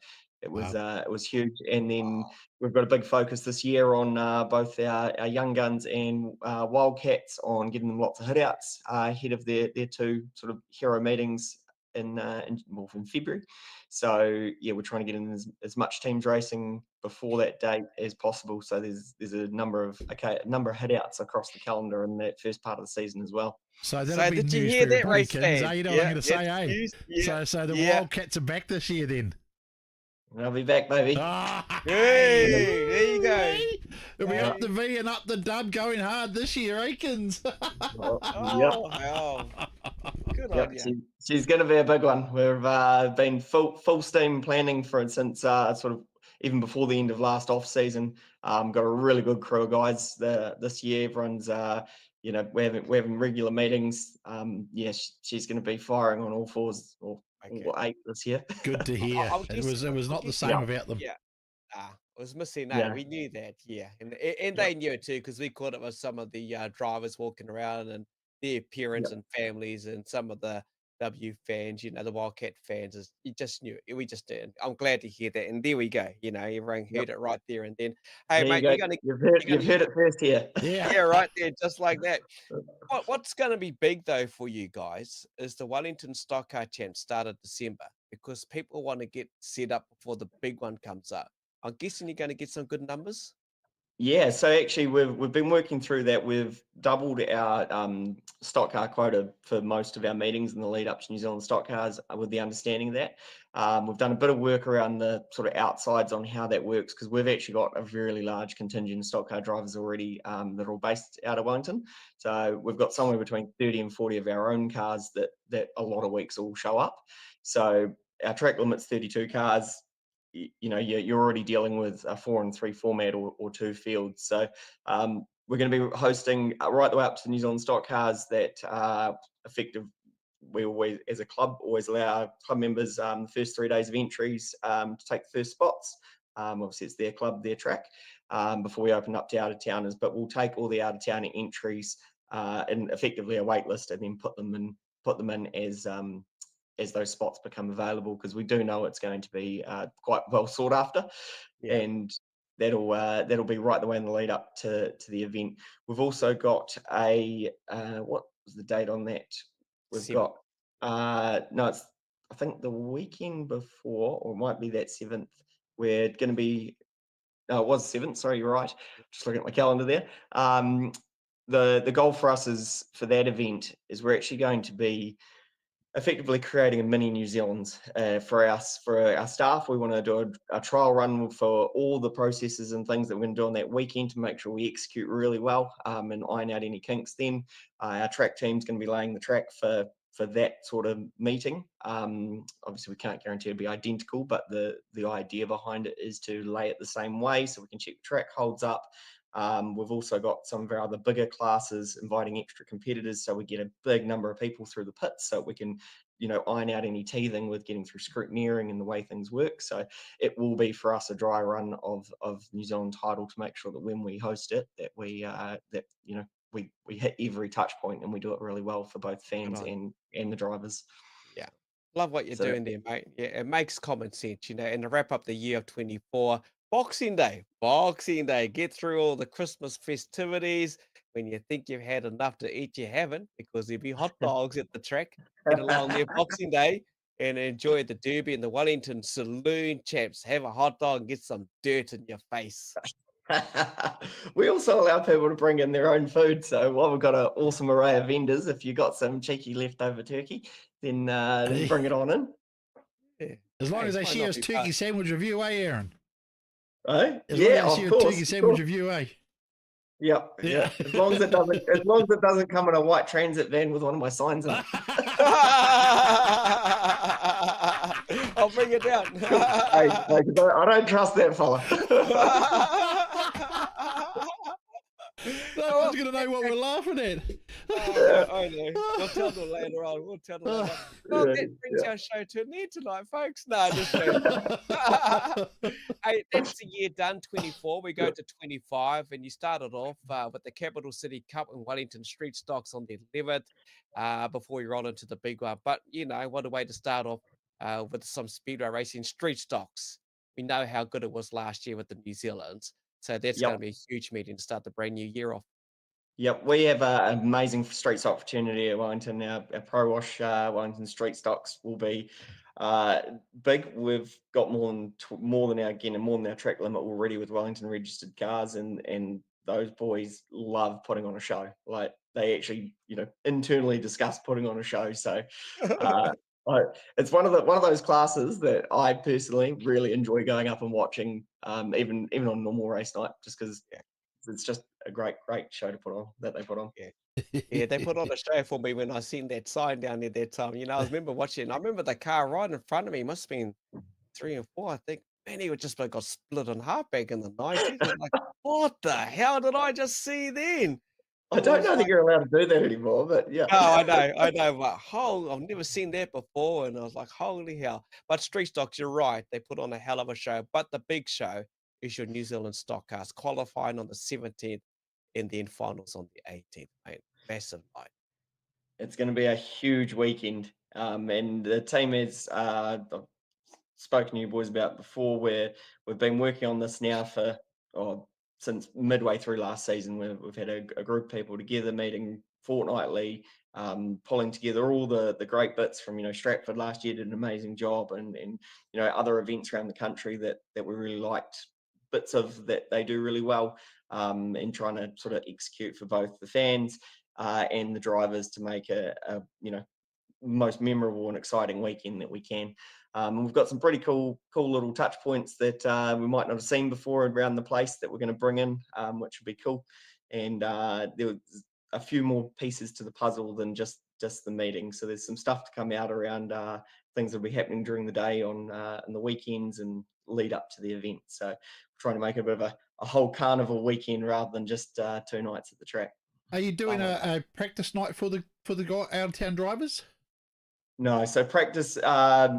it was huge. And then we've got a big focus this year on both our young guns and Wildcats on getting them lots of hitouts ahead of their 2 sort of hero meetings in February. So we're trying to get in as much teams racing before that date as possible. So there's a number of hitouts across the calendar in that first part of the season as well. So did you hear that, race fans? You know what I'm going to say, eh? So the Wildcats are back this year then. I'll be back, baby. Ah, Hey, there you go. We'll be up Hey. the V and up the dub going hard this year, Akins. Oh, Oh, wow. Good Yep, on you. she's going to be a big one. We've been full steam planning for it since sort of even before the end of last off season. Got a really good crew of guys this year. Everyone's we're having regular meetings. Yeah, she's going to be firing on all fours or Okay. all 8 this year. Good to hear. I'll It guess- was I'll not the guess- same without them. Yeah. I was missing Yeah. We knew that, yeah. And they knew it too, because we caught up with some of the drivers walking around and their parents and families and some of the W fans, the Wildcat fans. You just knew it. We just did. I'm glad to hear that. And there we go. Everyone heard it right there and then. Hey, There mate, you you're go. gonna You've heard it first here. Yeah. yeah, right there, just like that. What's going to be big though for you guys is the Wellington Stock Car Champ started December, because people want to get set up before the big one comes up. I'm guessing you're going to get some good numbers. Yeah, so actually we've been working through that. We've doubled our stock car quota for most of our meetings in the lead up to New Zealand stock cars, with the understanding that we've done a bit of work around the sort of outsides on how that works, because we've actually got a very large contingent of stock car drivers already that are all based out of Wellington. So we've got somewhere between 30 and 40 of our own cars that a lot of weeks will show up. So our track limit's 32 cars. You're already dealing with a 4 and 3 format or 2 fields. So we're going to be hosting right the way up to the New Zealand stock cars that are effective. We always, as a club, always allow our club members the first 3 days of entries to take the first spots. Obviously, it's their club, their track, before we open up to out-of-towners. But we'll take all the out-of-towner entries and effectively a wait list, and then put them in as those spots become available, because we do know it's going to be quite well sought after. Yeah. And that'll be right the way in the lead up to the event. We've also got a what was the date on that? We've 7th. got no, it's I think the weekend before, or it might be that 7th. We're going to be it was 7th. Sorry, you're right. Just looking at my calendar there. The goal for us is for that event is we're actually going to be effectively creating a mini New Zealand for our staff. We want to do a trial run for all the processes and things that we're going to do on that weekend to make sure we execute really well and iron out any kinks. Then our track team's going to be laying the track for that sort of meeting. Obviously, we can't guarantee it'll be identical, but the idea behind it is to lay it the same way so we can check the track holds up. We've also got some of our other bigger classes inviting extra competitors, so we get a big number of people through the pits, so we can iron out any teething with getting through scrutineering and the way things work. So it will be for us a dry run of New Zealand title to make sure that when we host it, that we we hit every touch point and we do it really well for both fans and the drivers. Yeah. Love what you're doing there, mate. Yeah, it makes common sense, and to wrap up the year of 24, Boxing Day, get through all the Christmas festivities. When you think you've had enough to eat, you haven't, because there'll be hot dogs at the track. Get along there Boxing Day and enjoy the Derby and the Wellington Saloon Champs. Have a hot dog and get some dirt in your face. We also allow people to bring in their own food. So while we've got an awesome array of vendors, if you got some cheeky leftover turkey, then bring it on in. Yeah. As long as they share a turkey sandwich with you, Aaron? Oh, As yeah, long as they of share course. a turkey sandwich with you, Yep. Yeah. As long as it doesn't come in a white transit van with one of my signs in it. I'll bring it down. I don't trust that fella. No one's going to know what we're laughing at. I know. We'll tell them later on. Well, that brings our show to an end tonight, folks. No, just joking. Hey, that's the year done, 24. We go to 25, and you started off with the Capital City Cup and Wellington Street Stocks on the 11th before you roll into the big one. But, what a way to start off with some speedway racing street stocks. We know how good it was last year with the New Zealands. So that's going to be a huge meeting to start the brand new year off. Yep, we have an amazing street stock opportunity at Wellington. Our Pro Wash Wellington street stocks will be big. We've got more than our track limit already with Wellington registered cars, and those boys love putting on a show. Like they actually, internally discuss putting on a show. So It's one of those classes that I personally really enjoy going up and watching, even on normal race night, just because it's just a great show to put on that they put on. Yeah, they put on a show for me when I seen that sign down there that time. You know, I remember watching. I remember the car right in front of me. Must have been 3 and 4, I think. Man, he would just like got split in half back in the 90s. I was like, what the hell did I just see then? I It don't was know that like, you're allowed to do that anymore, but yeah. no, I know, but I've never seen that before. And I was like, holy hell. But Street Stocks, you're right. They put on a hell of a show. But the big show is your New Zealand stock cars qualifying on the 17th and then finals on the 18th, mate. Massive night. It's going to be a huge weekend, and the team is. I've spoken to you boys about before, where we've been working on this now since midway through last season. We've had a group of people together meeting fortnightly, pulling together all the great bits from Stratford last year did an amazing job, and other events around the country that we really liked bits of that they do really well, and trying to sort of execute for both the fans and the drivers to make a most memorable and exciting weekend that we can. We've got some pretty cool little touch points that we might not have seen before around the place that we're going to bring in, which would be cool. And there was a few more pieces to the puzzle than just the meeting. So there's some stuff to come out around things that'll be happening during the day on the weekends and lead up to the event. So we're trying to make a bit of a whole carnival weekend rather than just 2 nights at the track. Are you doing a practice night for the out of town drivers? No, so practice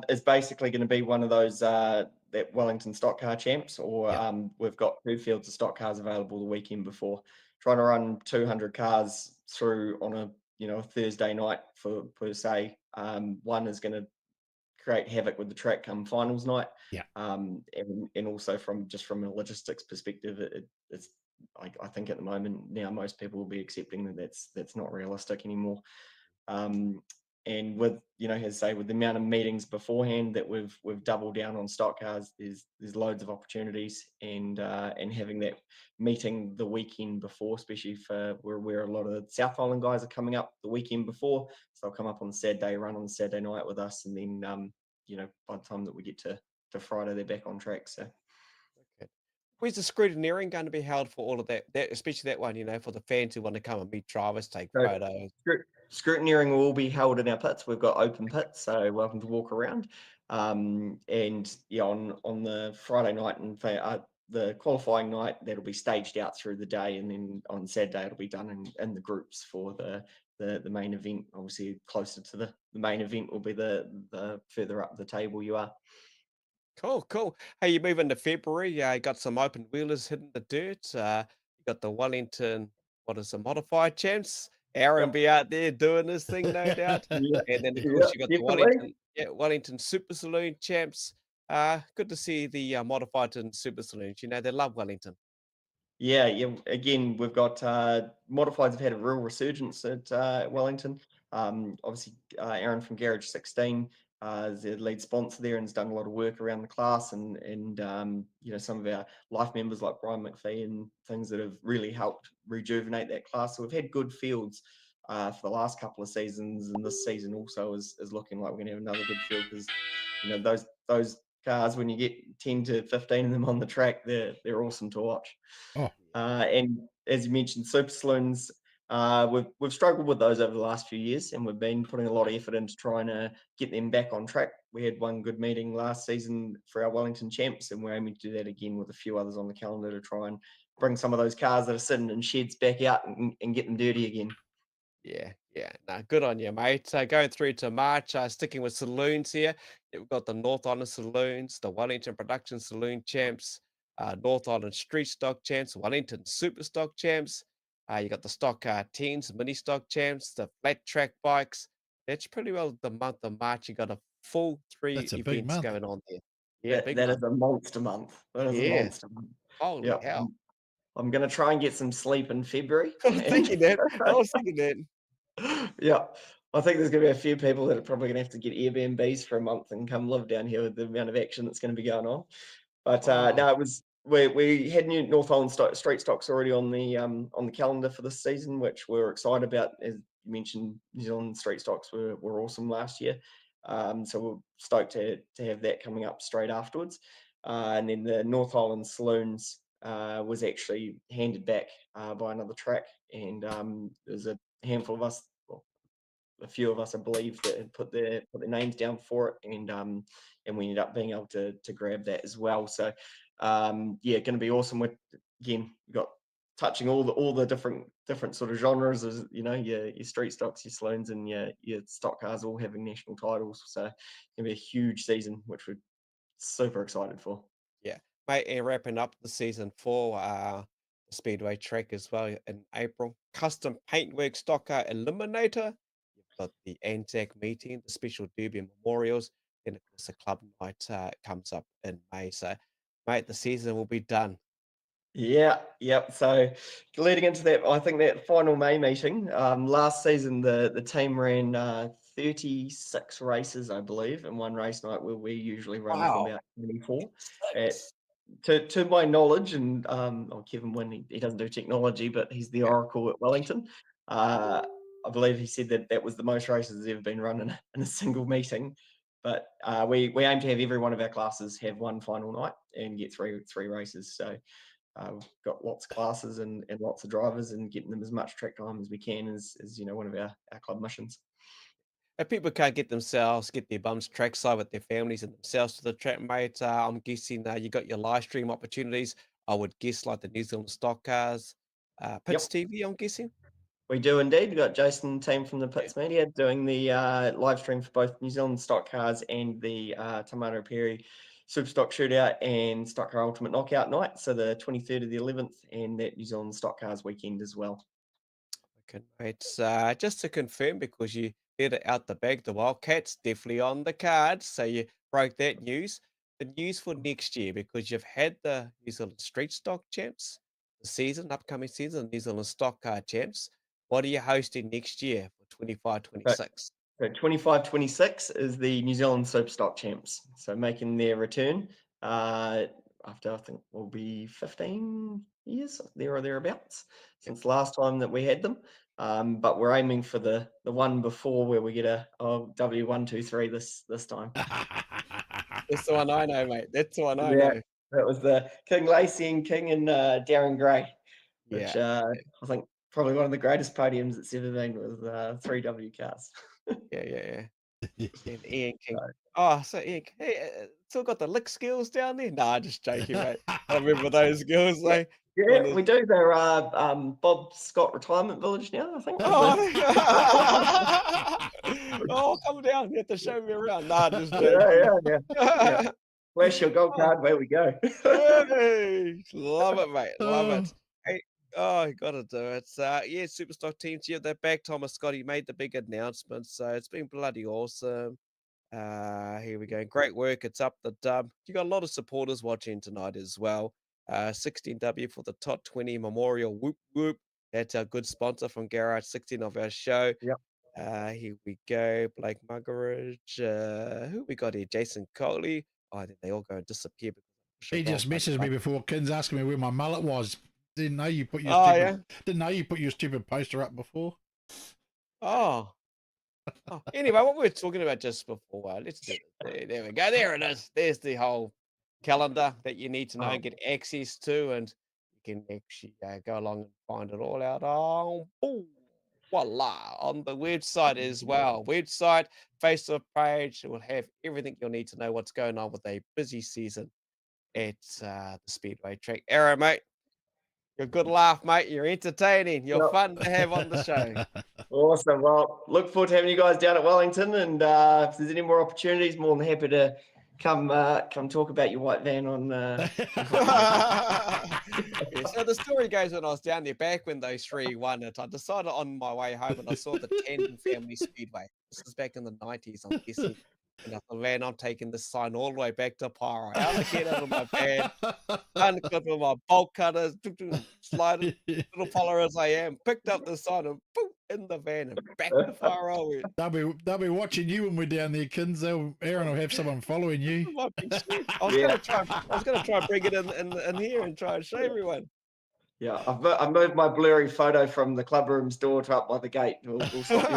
is basically going to be one of those that Wellington stock car champs, or we've got 2 fields of stock cars available the weekend before. Trying to run 200 cars through on a Thursday night per se. One is going to create havoc with the track come finals night. And also from a logistics perspective, it's I think at the moment now most people will be accepting that that's not realistic anymore. And with as I say, with the amount of meetings beforehand that we've doubled down on stock cars, there's loads of opportunities, and having that meeting the weekend before, especially for where a lot of the South Island guys are coming up the weekend before, so they'll come up on the Saturday, run on the Saturday night with us, and then by the time that we get to Friday, they're back on track. So. Okay. Where's the scrutineering going to be held for all of that? Especially that one, for the fans who want to come and meet drivers, take photos. Scrutineering will be held in our pits. We've got open pits, so welcome to walk around. And on the Friday night and the qualifying night, that'll be staged out through the day, and then on Saturday it'll be done in the groups for the main event. Obviously, closer to the main event will be the further up the table you are. Cool. Hey, you move into February. You got some open wheelers hitting the dirt. You got the Wellington, modified champs. Aaron be out there doing this thing, no doubt. Yeah, And then of course you got definitely. the Wellington Super Saloon champs. Good to see the modified and Super Saloons. They love Wellington. Yeah. Again, we've got modifieds have had a real resurgence at Wellington. Obviously, Aaron from GARAGE16 is the lead sponsor there and has done a lot of work around the class, and some of our life members like Brian McPhee and things that have really helped rejuvenate that class. So we've had good fields for the last couple of seasons, and this season also is looking like we're going to have another good field, because those cars, when you get 10 to 15 of them on the track, they're awesome to watch. And as you mentioned, super saloons, we've struggled with those over the last few years, and we've been putting a lot of effort into trying to get them back on track. We had one good meeting last season for our Wellington champs, and we're aiming to do that again with a few others on the calendar to try and bring some of those cars that are sitting in sheds back out and get them dirty again. Yeah. No, good on you, mate. Going through to March, sticking with saloons here. We've got the North Island Saloons, the Wellington Production Saloon Champs, North Island Street Stock Champs, Wellington Super Stock Champs. You got the Stock Car 10s, Mini Stock Champs, the Flat Track Bikes. That's pretty well the month of March. You got a full 3 That's a big events month. going on there. Yeah, big That month. is a monster month. That is a Yeah. monster month. Holy hell. I'm going to try and get some sleep in February. I was thinking that. Yeah, I think there's going to be a few people that are probably going to have to get Airbnbs for a month and come live down here with the amount of action that's going to be going on. But no, it was we had new North Island street stocks already on the calendar for this season, which we're excited about. As you mentioned, New Zealand street stocks were awesome last year. So we're stoked to have that coming up straight afterwards. And then the North Island Saloons was actually handed back by another track, and there's a handful of us, well, a few of us, I believe, that had put their names down for it, and we ended up being able to grab that as well. So yeah, going to be awesome. With again, we've got touching all the different sort of genres, as you know, your street stocks, your saloons, and your stock cars all having national titles. So it's gonna be a huge season, which we're super excited for. Yeah, mate, and wrapping up the season for the Speedway track as well in April. Custom paintwork stock car eliminator. You've got the Anzac meeting, the special derby and memorials, then of course the club night comes up in May. So, mate, the season will be done. Yeah, yep. So leading into that, I think that final May meeting, last season the team ran 36 races, I believe, in one race night, where we usually run Wow. about 24. Six. To my knowledge, and Kevin Wynn, he doesn't do technology, but he's the Yeah. oracle at Wellington. I believe he said that was the most races that's ever been run in a single meeting. But we aim to have every one of our classes have one final night and get three races. So we've got lots of classes and lots of drivers, and getting them as much track time as we can is one of our club missions. If people can't get their bums trackside with their families and themselves to the track, mate, I'm guessing you got your live stream opportunities. I would guess like the New Zealand Stock Cars, Pits Yep, TV, I'm guessing. we do indeed. We've got Jason and team from the Yeah. Pits Media doing the live stream for both New Zealand Stock Cars and the Tomato Perry Super Stock Shootout and Stock Car Ultimate Knockout Night. So the 23rd to the 11th, and that New Zealand Stock Cars weekend as well. Okay, mate. Just to confirm, because you let it out the bag, the Wildcats definitely on the cards. So you broke that news. The news for next year, because you've had the New Zealand Street Stock Champs, the upcoming season, New Zealand Stock Car Champs. What are you hosting next year for 25-26? So 25-26 is the New Zealand Super Stock Champs. So making their return after, I think, will be 15 years, there or thereabouts, since last time that we had them. But we're aiming for the one before, where we get a W123 this time. That's the one I know, mate. That's the one I Yeah, know. that was the King Lacey and King and Darren Gray, which Yeah, I think probably one of the greatest podiums that's ever been, with 3W cars. yeah. And Ian King. So, Oh, so Ian, hey, still got the lick skills down there? Nah, just joking, mate. I remember those girls. yeah, Like, yeah, we do. They're Bob Scott Retirement Village now, I think. Oh, come down. You have to show me around. Nah, just joking. Yeah. Where's your gold card? Where we go? Hey, love it, mate. Love it. Hey, oh, you gotta do it. Yeah, Superstock teams, yeah, they're back. Thomas Scott, he made the big announcement, so it's been bloody awesome. Here we go. Great work. It's up the dub. You got a lot of supporters watching tonight as well. 16W for the top 20 Memorial. Whoop whoop. That's our good sponsor from GARAGE16 of our show. Yep. Here we go. Blake Muggeridge. Who we got here? Jason Coley. Oh, I think they all go and disappear. He just messaged me before Kins asking me where my mullet was. Didn't know you put your stupid poster up before. Oh. Anyway, what we were talking about just before, let's do it. There we go. There it is. There's the whole calendar that you need to know and get access to, and you can actually go along and find it all out on voila on the website as well. Website, Facebook page, it will have everything you'll need to know what's going on with a busy season at the Speedway track. Arrow, mate, you're a good laugh, mate. You're entertaining. You're fun to have on the show. Awesome. Well, look forward to having you guys down at Wellington, and if there's any more opportunities, more than happy to come talk about your white van on. Yeah, so the story goes, when I was down there back when those three won it, I decided on my way home and I saw the Tandem Family Speedway. This was back in the 90s, I'm guessing. And I thought, man, I'm taking this sign all the way back to Pyro. How to get out of my van, unclip with my bolt cutters, sliding, little follower as I am, picked up the sign and boom, in the van and back to Pyro. They'll be watching you when we're down there, Kins. Aaron will have someone following you. I was gonna try and bring it in here and try and show everyone. Yeah, I've moved my blurry photo from the club room's door to up by the gate. We'll stop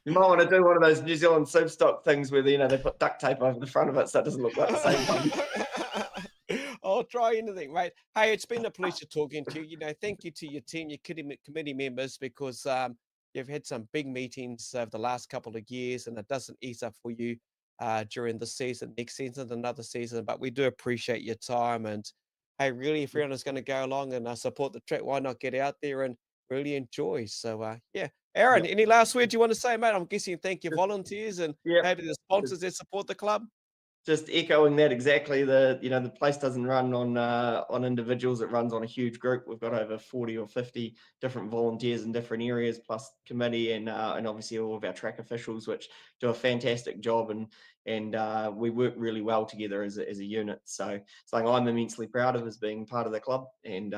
you. You might want to do one of those New Zealand soup stock things where they put duct tape over the front of it so it doesn't look like the same one. I'll try anything, mate. Hey, it's been a pleasure talking to you. Thank you to your team, your committee members, because you've had some big meetings over the last couple of years, and it doesn't ease up for you during the season, next season, another season. But we do appreciate your time. And hey, really, if everyone is going to go along and support the track, why not get out there and really enjoy? So, yeah. Aaron, Yep. any last words you want to say, mate? I'm guessing thank your volunteers and Yep. maybe the sponsors that support the club. Just echoing that exactly. The place doesn't run on individuals; it runs on a huge group. We've got over 40 or 50 different volunteers in different areas, plus committee and obviously all of our track officials, which do a fantastic job, and we work really well together as a unit. So something I'm immensely proud of is being part of the club, and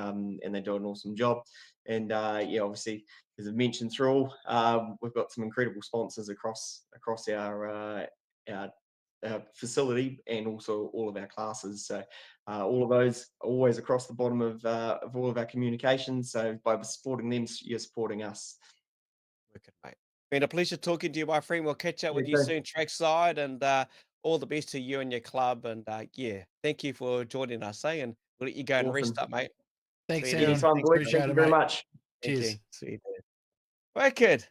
they do an awesome job. And yeah, obviously, as I've mentioned through all, we've got some incredible sponsors across our facility and also all of our classes. So all of those are always across the bottom of all of our communications. So by supporting them, you're supporting us. Wicked, mate. Been a pleasure talking to you, my friend. We'll catch up with you too. soon, trackside, and all the best to you and your club. And yeah, thank you for joining us, and we'll let you go and rest Awesome. up, mate. Thanks, See you Aaron. there. Anytime, boys. Appreciate Thank you it, very mate. much. Thank Cheers. you. See you there. Wicked.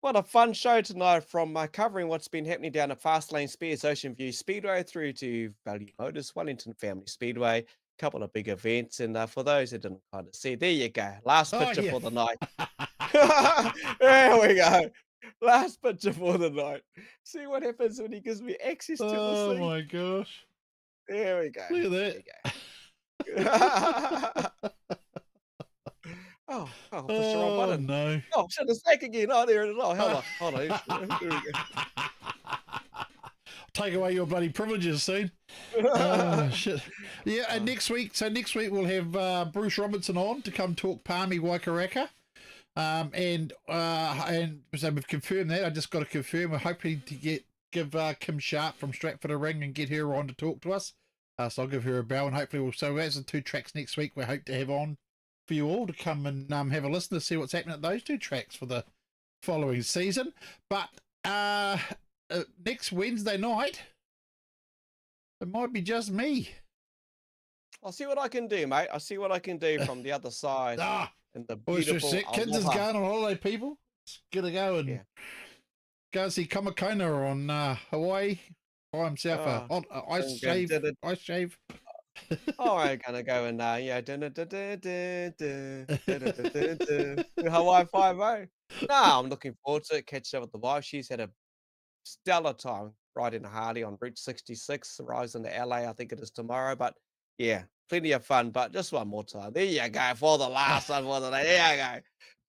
What a fun show tonight, from covering what's been happening down at Fastlane Spears, Oceanview Speedway, through to Value Motors, Wellington Family Speedway, a couple of big events. And for those who didn't kind of see, there you go. Last Oh, picture yeah. for the night. There we go. Last picture for the night. See what happens when he gives me access to the Oh scene. my gosh. There we go. Look at There that. you go. Oh, I pushed the wrong Oh button. no. Oh, shit, it's back again. Oh, there it is. Oh, hold on. There we Take away your bloody privileges soon. go. Oh shit. Yeah, and next week we'll have Bruce Robinson on to come talk Palmy Waikaraka. And so we've confirmed that. I just got to confirm. We're hoping to give Kim Sharp from Stratford a ring and get her on to talk to us. So I'll give her a bell, and hopefully so as the two tracks next week, we hope to have on for you all to come and have a listen to see what's happening at those two tracks for the following season. But next Wednesday night, it might be just me. I'll see what I can do, mate. I'll see what I can do from the other side. And the beautiful Kids is going on holiday, people. It's gonna go and go and see Kamakona on Hawaii by himself. Ice shave. Oh, I'm gonna go and Hawaii 5-0. No, I'm looking forward to it. Catch up with the wife. She's had a stellar time riding a Harley on Route 66, rising to LA. I think it is tomorrow. But yeah, plenty of fun. But just one more time. There you go for the last one for the day. There you go.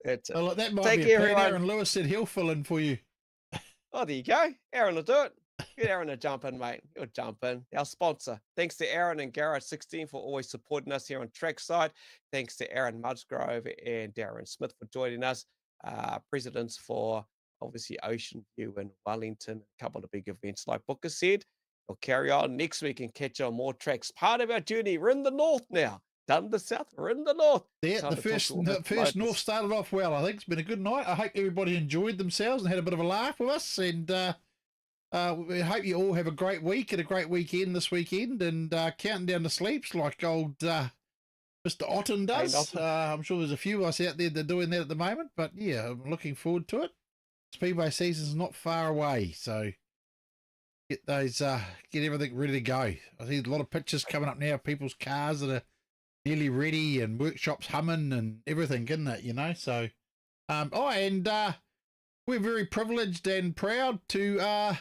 That's it. Oh, look, that might Take be a care, plan. everyone. Aaron Lewis said he'll fill in for you. Oh, there you go. Aaron will do it. Get Aaron to jump in, mate. You'll jump in. Our sponsor. Thanks to Aaron and GARAGE16 for always supporting us here on Trackside. Thanks to Aaron Musgrove and Daryn Smith for joining us. Presidents for obviously Oceanview and Wellington. A couple of big events, like Booker said. We'll carry on next week and catch on more tracks. Part of our journey. We're in the north now. Done the south. We're in the north. Yeah, the first north started off well. I think it's been a good night. I hope everybody enjoyed themselves and had a bit of a laugh with us. And we hope you all have a great week and a great weekend this weekend, and counting down the sleeps like old Mr. Otten does. I'm sure there's a few of us out there that are doing that at the moment, but yeah, I'm looking forward to it. Speedway season's not far away, so get everything ready to go. I see a lot of pictures coming up now of people's cars that are nearly ready and workshops humming and everything, isn't it? So we're very privileged and proud to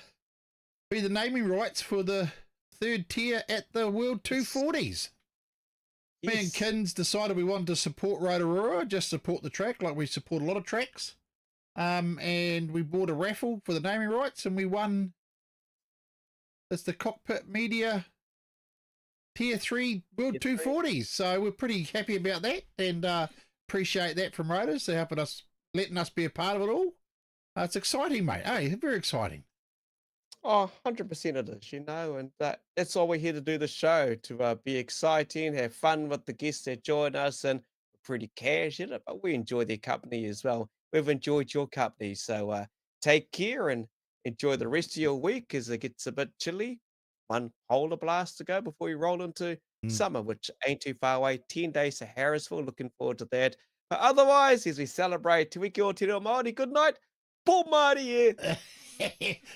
be the naming rights for the third tier at the World 240s. Me and Kins decided we wanted to support Rotorua, just support the track like we support a lot of tracks. And we bought a raffle for the naming rights, and we won. It's the Kokpit Media Tier 3 World 240s. So we're pretty happy about that, and appreciate that from Rotors. They're letting us be a part of it all. It's exciting, mate. Hey, very exciting. Oh, 100% it is, and that's why we're here to do the show, to be exciting, have fun with the guests that join us, and we're pretty cash in it, but we enjoy their company as well. We've enjoyed your company, so take care and enjoy the rest of your week as it gets a bit chilly. One polar blast to go before you roll into summer, which ain't too far away. 10 days to Harrisville. Looking forward to that. But otherwise, as we celebrate Te Wiki o Te Reo Māori, good night. Paul Māori here.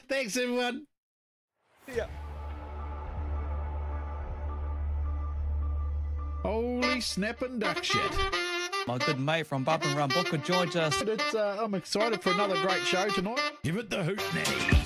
Thanks, everyone. Yeah. Holy snapping duck shit. My good mate from Bump and Run Booker joins us. I'm excited for another great show tonight. Give it the hoot now.